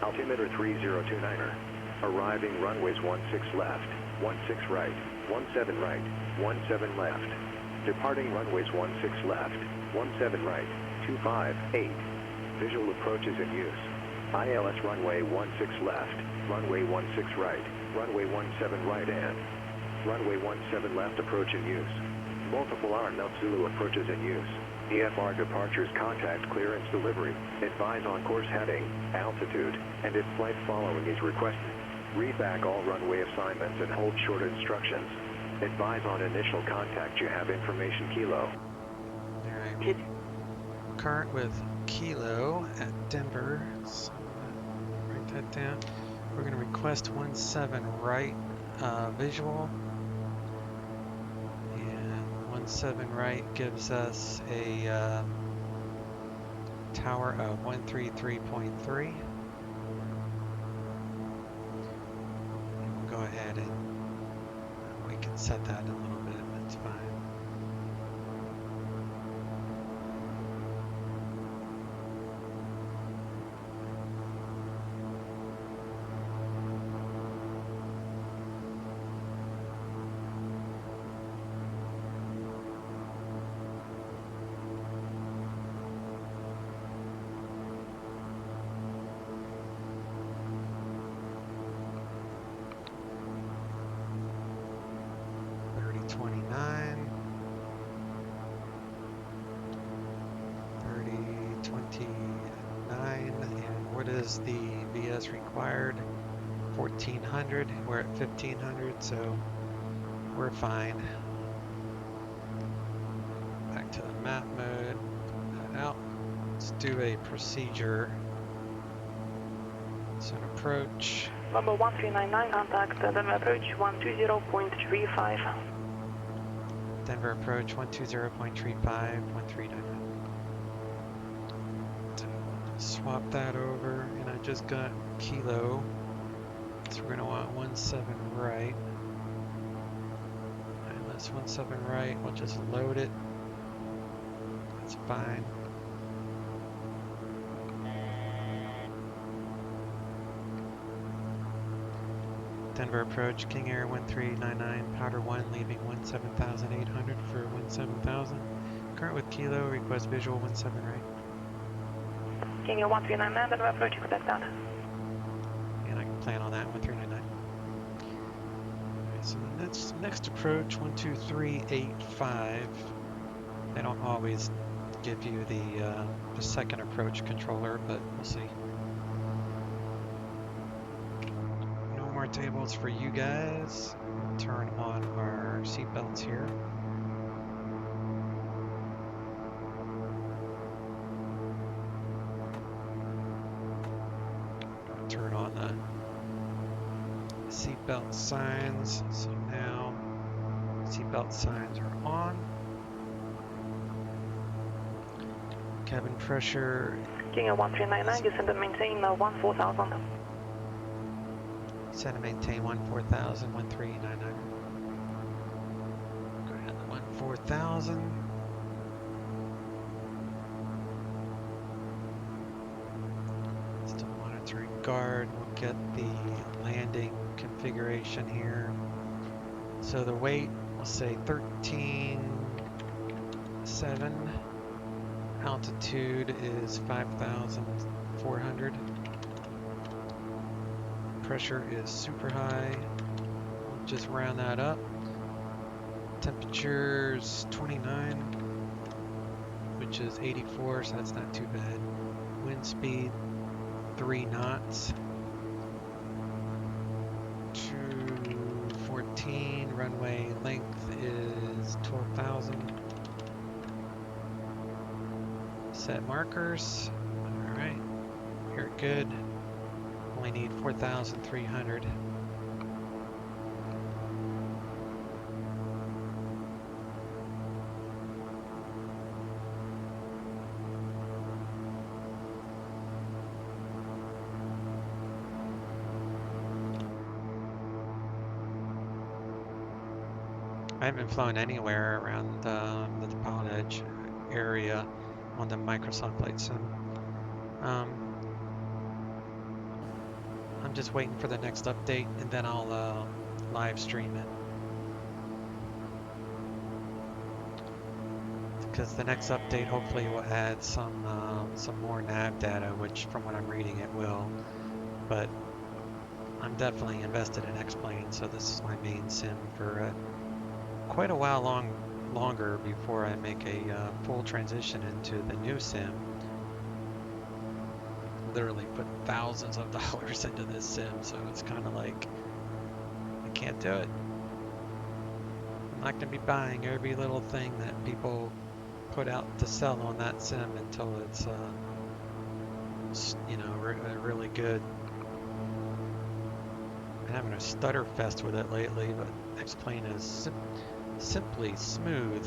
Altimeter 3029er. Arriving runways 16 left, 16 right, 17 right, 17 left. Departing runways 16 left, 17 right, 258. Visual approaches in use. ILS runway 16 left, runway 16 right, runway 17 right and runway 17 left approach in use. Multiple R-Melt Zulu approaches in use. EFR departures contact clearance delivery. Advise on course heading, altitude, and if flight following is requested. Read back all runway assignments and hold short instructions. Advise on initial contact you have information Kilo. Alright. Current with Kilo at Denver. So write that down. We're going to request 17 right visual. 17 right gives us a tower of 133.3. We'll go ahead and we can set that in a little bit, that's fine. The VS required 1400. We're at 1500, so we're fine. Back to the map mode. Put that out. Let's do a procedure. So an approach. Number 1399, contact Denver approach 120.35. Denver approach 120.35, 1399. Swap that over, and I just got Kilo, so we're going to want 17 right, and that's 17 right, we'll just load it, that's fine. Denver approach, King Air 1399, Powder 1 leaving 17,800 for 17,000. Current with Kilo, request visual 17 right. King Air 1399, Denver approach, contact that. And I can plan on that 1399. Alright, so the next approach 12385. They don't always give you the second approach controller, but we'll see. No more tables for you guys. We'll turn on our seatbelts here. Turn on the seatbelt signs. So now seatbelt signs are on. Cabin pressure. King Air 1399, descend and maintain 14,000. Descend and maintain 14,000, 1399. Go ahead to 14,000. Guard, we'll get the landing configuration here. So the weight, we'll say 13.7. Altitude is 5,400. Pressure is super high. We'll just round that up. Temperature's 29, which is 84, so that's not too bad. Wind speed 3 knots. 214. 14, runway length is 12,000. Set markers. All right, you're good. Only need 4,300. I haven't flown anywhere around the PilotEdge area on the Microsoft Flight Sim. I'm just waiting for the next update, and then I'll live stream it. Because the next update hopefully will add some more nav data, which from what I'm reading it will. But I'm definitely invested in X-Plane, so this is my main sim for quite a while longer before I make a full transition into the new sim. Literally put thousands of dollars into this sim, so it's kind of like I can't do it. I'm not going to be buying every little thing that people put out to sell on that sim until it's you know, really good. I'm having a stutter fest with it lately, but X-Plane is simply smooth.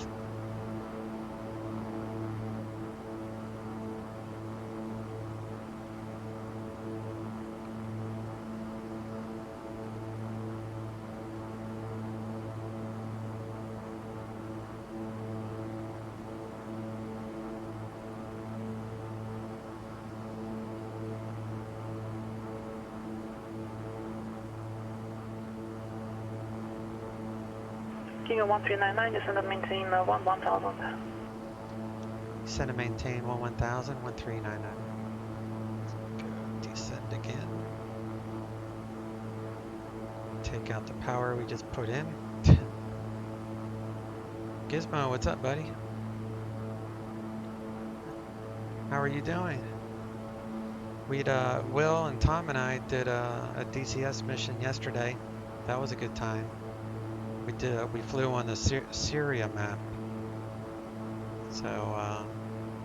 Kilo 1399, descend and maintain 1000. Descend and maintain 1000, 1399. Descend again. Take out the power we just put in. Gizmo, what's up, buddy? How are you doing? Will and Tom and I did a DCS mission yesterday. That was a good time. We flew on the Syria map. So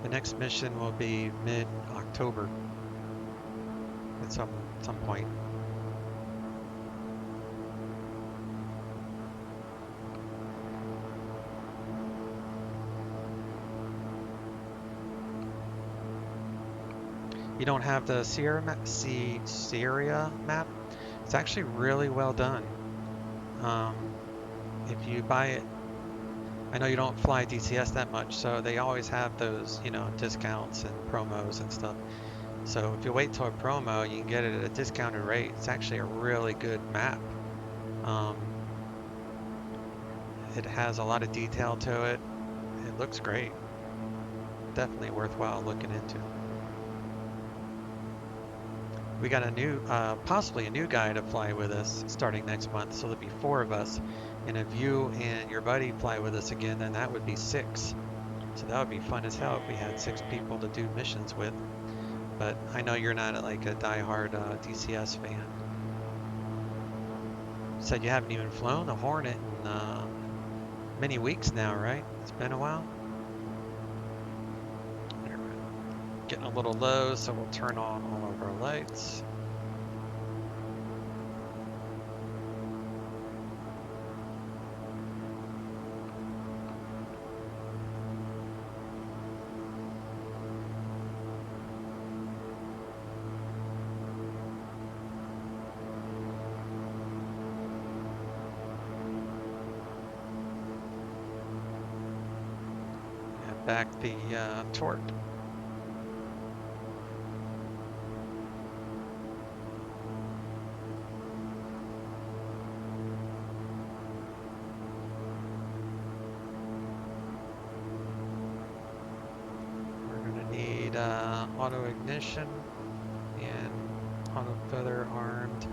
the next mission will be mid-October at some point. You don't have the Syria map? It's actually really well done. If you buy it, I know you don't fly DCS that much, so they always have those, you know, discounts and promos and stuff. So if you wait till a promo, you can get it at a discounted rate. It's actually a really good map. It has a lot of detail to it. It looks great. Definitely worthwhile looking into. We got a new, possibly a new guy to fly with us starting next month, so there'll be 4 of us. And if you and your buddy fly with us again, then that would be 6. So that would be fun as hell if we had 6 people to do missions with. But I know you're not like a diehard DCS fan. You said you haven't even flown the Hornet in many weeks now, right? It's been a while. Getting a little low, so we'll turn on all of our lights. And back the torque. Auto ignition and auto feather armed.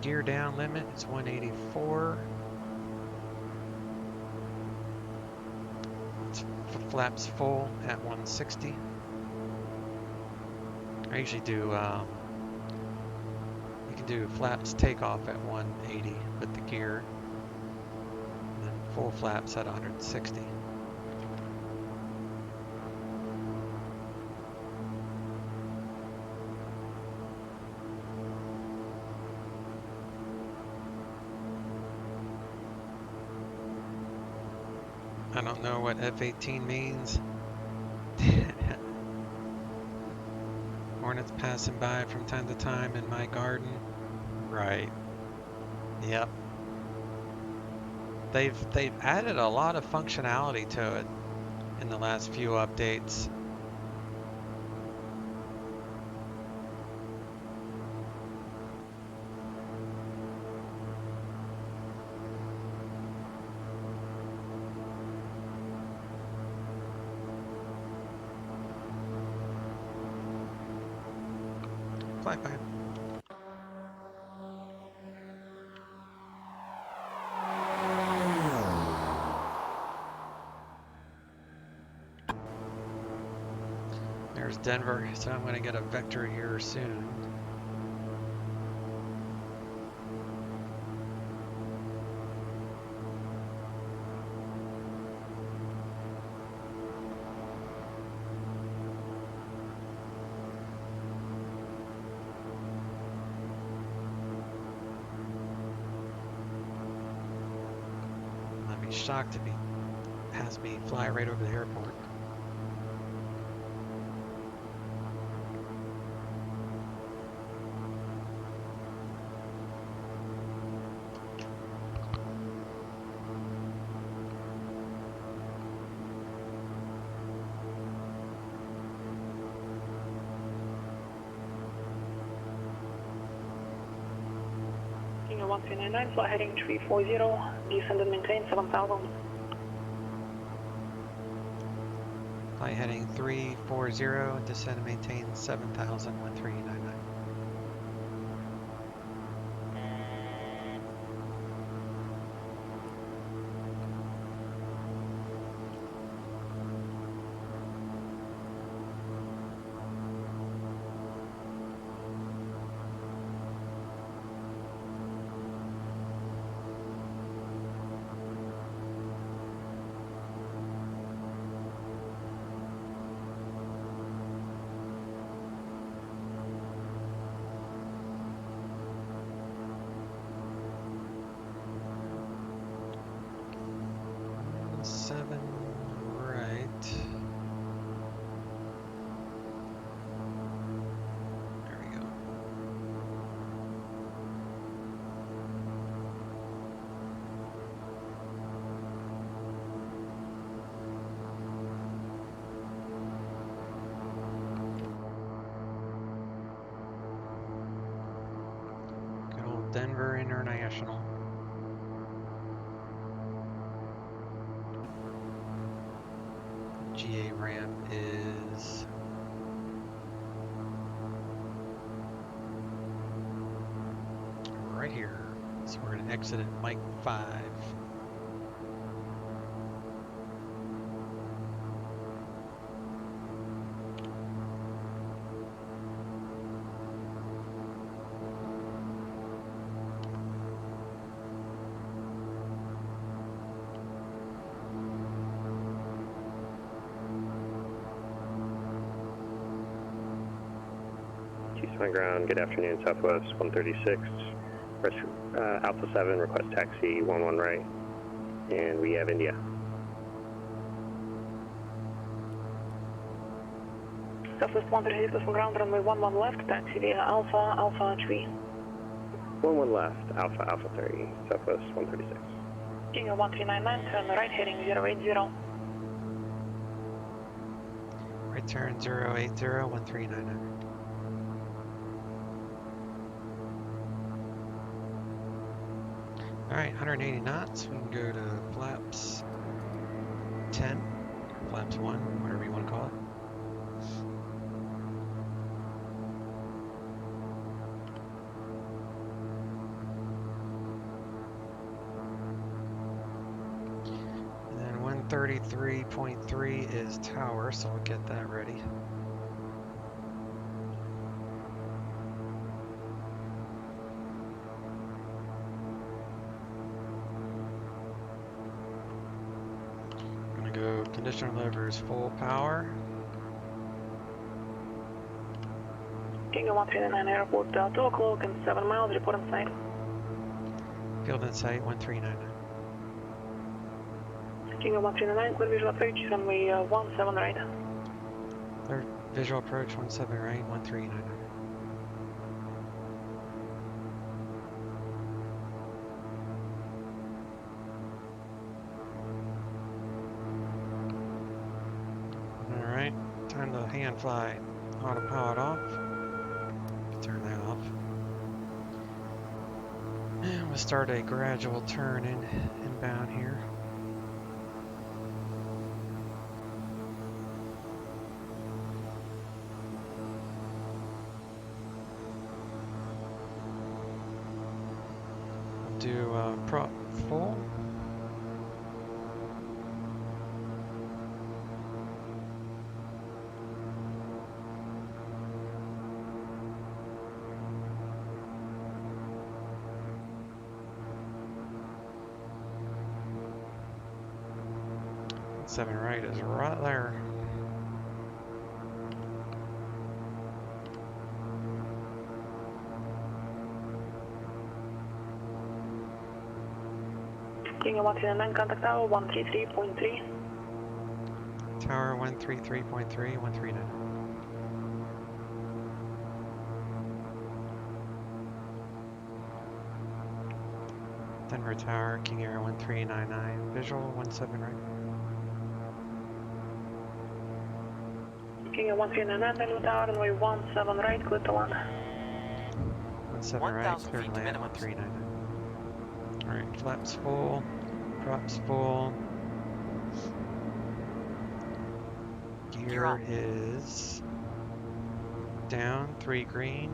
Gear down limit is 184. Flaps full at 160. I usually do, you can do flaps takeoff at 180 with the gear, and then full flaps at 160. I don't know what F-18 means. Hornets passing by from time to time in my garden. Right. Yep. They've added a lot of functionality to it in the last few updates. Fly by. There's Denver, so I'm going to get a vector here soon. I'd be shocked if he has me fly right over the airport. Kilo 1399, fly heading 340, descend and maintain 7000. Fly heading 340, descend and maintain 7000, 1399. Seven right. There we go. Good old Denver International. GA ramp is right here. So we're going to exit at Mike 5. Houston ground, good afternoon, Southwest 136. Alpha 7, request taxi 11 right, and we have India. Southwest 136 from ground, runway 11 left, taxi via Alpha 3. 11 left, Alpha 30, Southwest 136. Kilo 1399, turn right heading 080. Right turn 080, 1399. Alright, 180 knots. We can go to flaps 10, or flaps 1, whatever you want to call it. 133.3 is tower, so I'll get that ready. I'm gonna go conditioner levers full power. King 139 airport, 2 o'clock and 7 miles, report on site. Field in sight, 1399. King 139, clear visual approach, runway 17 right. Clear visual approach, 17 right, 1399. Alright, time to hand fly. Autopilot off. Turn that off. And we'll start a gradual turn inbound here. We'll do prop full. Seven right is right there. King 139, contact tower 133.3. Tower 133.3, 139. Denver Tower, King Air 1399, visual 17 right. King 139, Denver Tower, runway 17 right, clear to land. 17 right, clear to land, 1399. Alright, flaps full, props full. Gear is down, 3 green.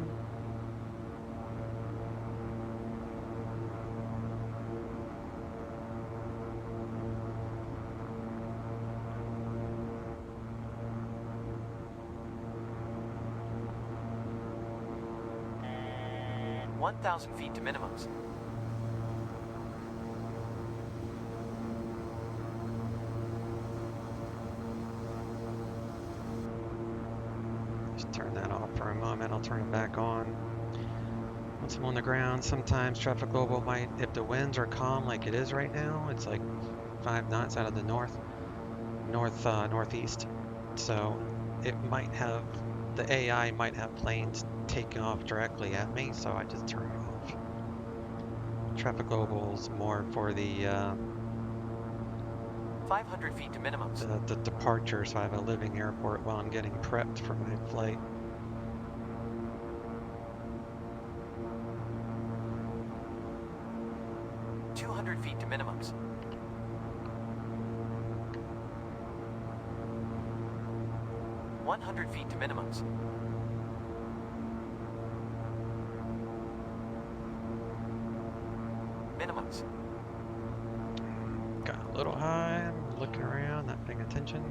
$1,000 feet to minimums. Just turn that off for a moment. I'll turn it back on. Once I'm on the ground, sometimes traffic global might, if the winds are calm like it is right now, it's like 5 knots out of the northeast. So it might have, the AI might have planes taking off directly at me, so I just turn it off. Traffic global is more for the 500 feet to minimums. The departure, so I have a living airport while I'm getting prepped for my flight. Feet to minimums. $100 feet to minimums. Minimums. Got a little high, I'm looking around, not paying attention.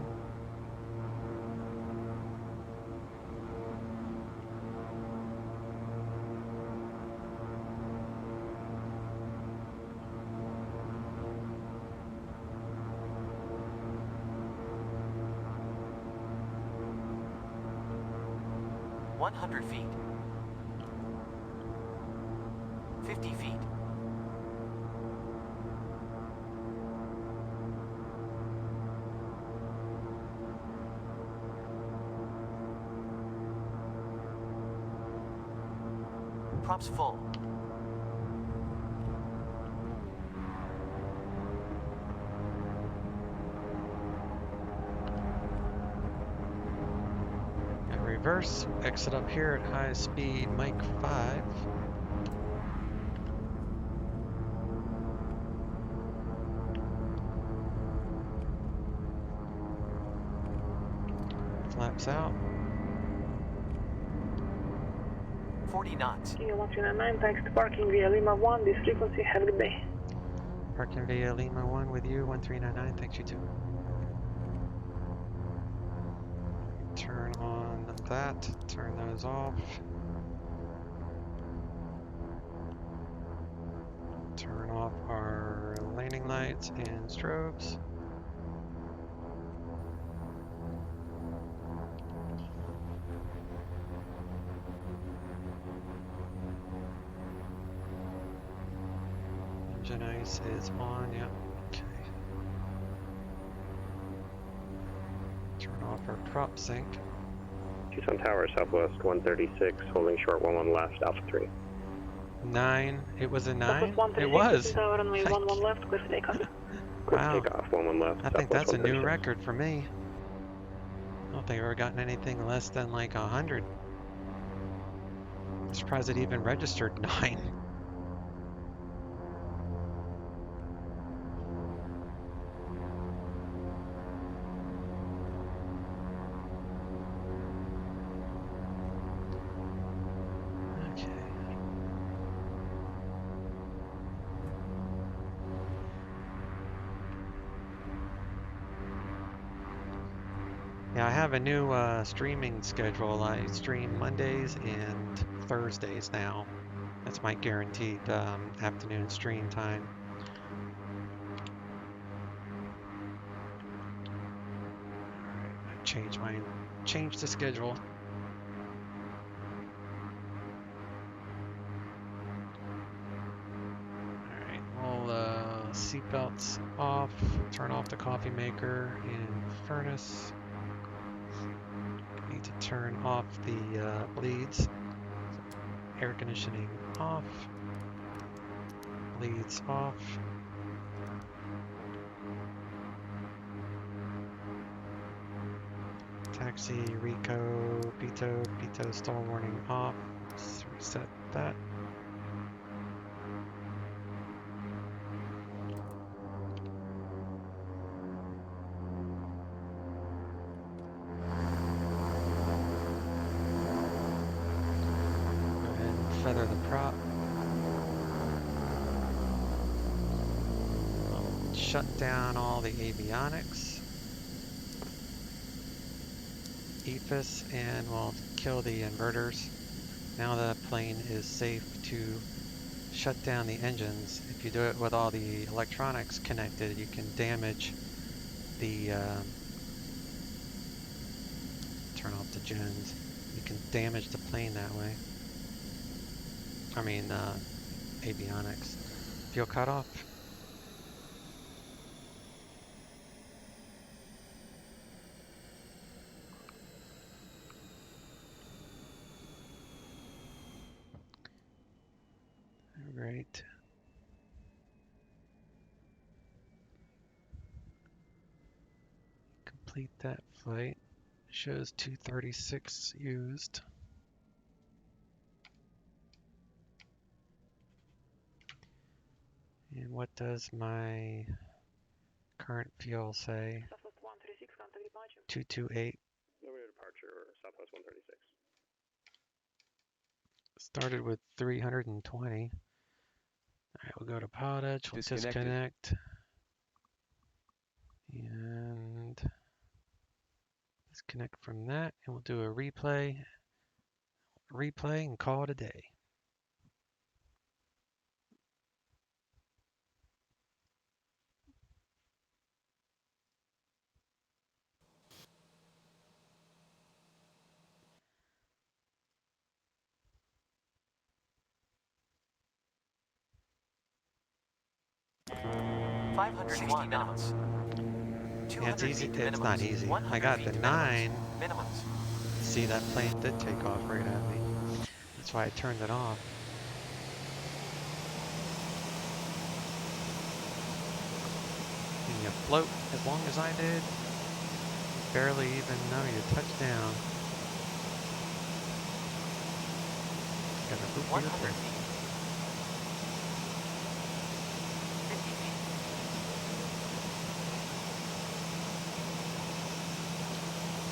$100 feet. 50 feet. Props full. Reverse, exit up here at high speed, Mike 5. Flaps out. 40 knots. King 139, thanks to parking via Lima 1, this frequency, have a good day. Parking via Lima 1 with you, 1399, thanks you too. Turn on that, turn those off. Turn off our landing lights and strobes. Engine ice is on, yep, okay. Turn off our prop sync. Tucson Tower, Southwest 136, holding short 11 left, Alpha 3. 9, it was a 9? It was. was! Tower, runway 11 left, clear for takeoff. Wow. Takeoff, 11 left, I think Southwest that's a new 136. record for me. I don't think I've ever gotten anything less than like 100. I'm surprised it even registered 9. Yeah, I have a new streaming schedule. I stream Mondays and Thursdays now. That's my guaranteed afternoon stream time. Alright, I changed the schedule. Alright, well, seatbelts off, turn off the coffee maker and furnace. Need to turn off the bleeds. Air conditioning off. Bleeds off. Taxi, Rico, Pito stall warning off. Let's reset that. Feather the prop. We'll shut down all the avionics. EFIS, and we'll kill the inverters. Now the plane is safe to shut down the engines. If you do it with all the electronics connected, you can damage the turn off the gens. You can damage the plane that way. I mean, avionics. Fuel cutoff. Right. Complete that flight. Shows 236 used. And what does my current fuel say? 228. Over departure, Southwest 136. Started with 320. Alright, we'll go to PilotEdge, we'll disconnect. And disconnect from that, and we'll do a replay and call it a day. knots. Yeah, it's easy. It's not easy. I got the 9. See, that plane did take off right at me. That's why I turned it off. And you float as long as I did. You barely even know you touched down. Got a hoop here. 100 feet. 50 feet.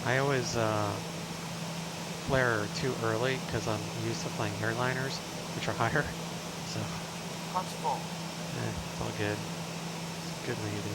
I always flare too early because I'm used to flying airliners, which are higher. So, Pumps full. it's all good. It's good when you do.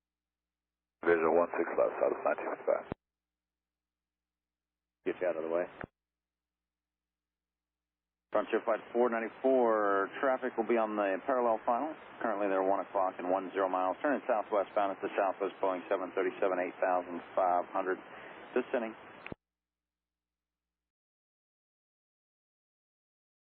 Visual 16 left, Southwest 925. Get you out of the way. Frontier Flight 494, traffic will be on the parallel final. Currently they're 1 o'clock and 10 miles. Turning southwestbound at the Southwest Boeing 737, 8,500. Descending.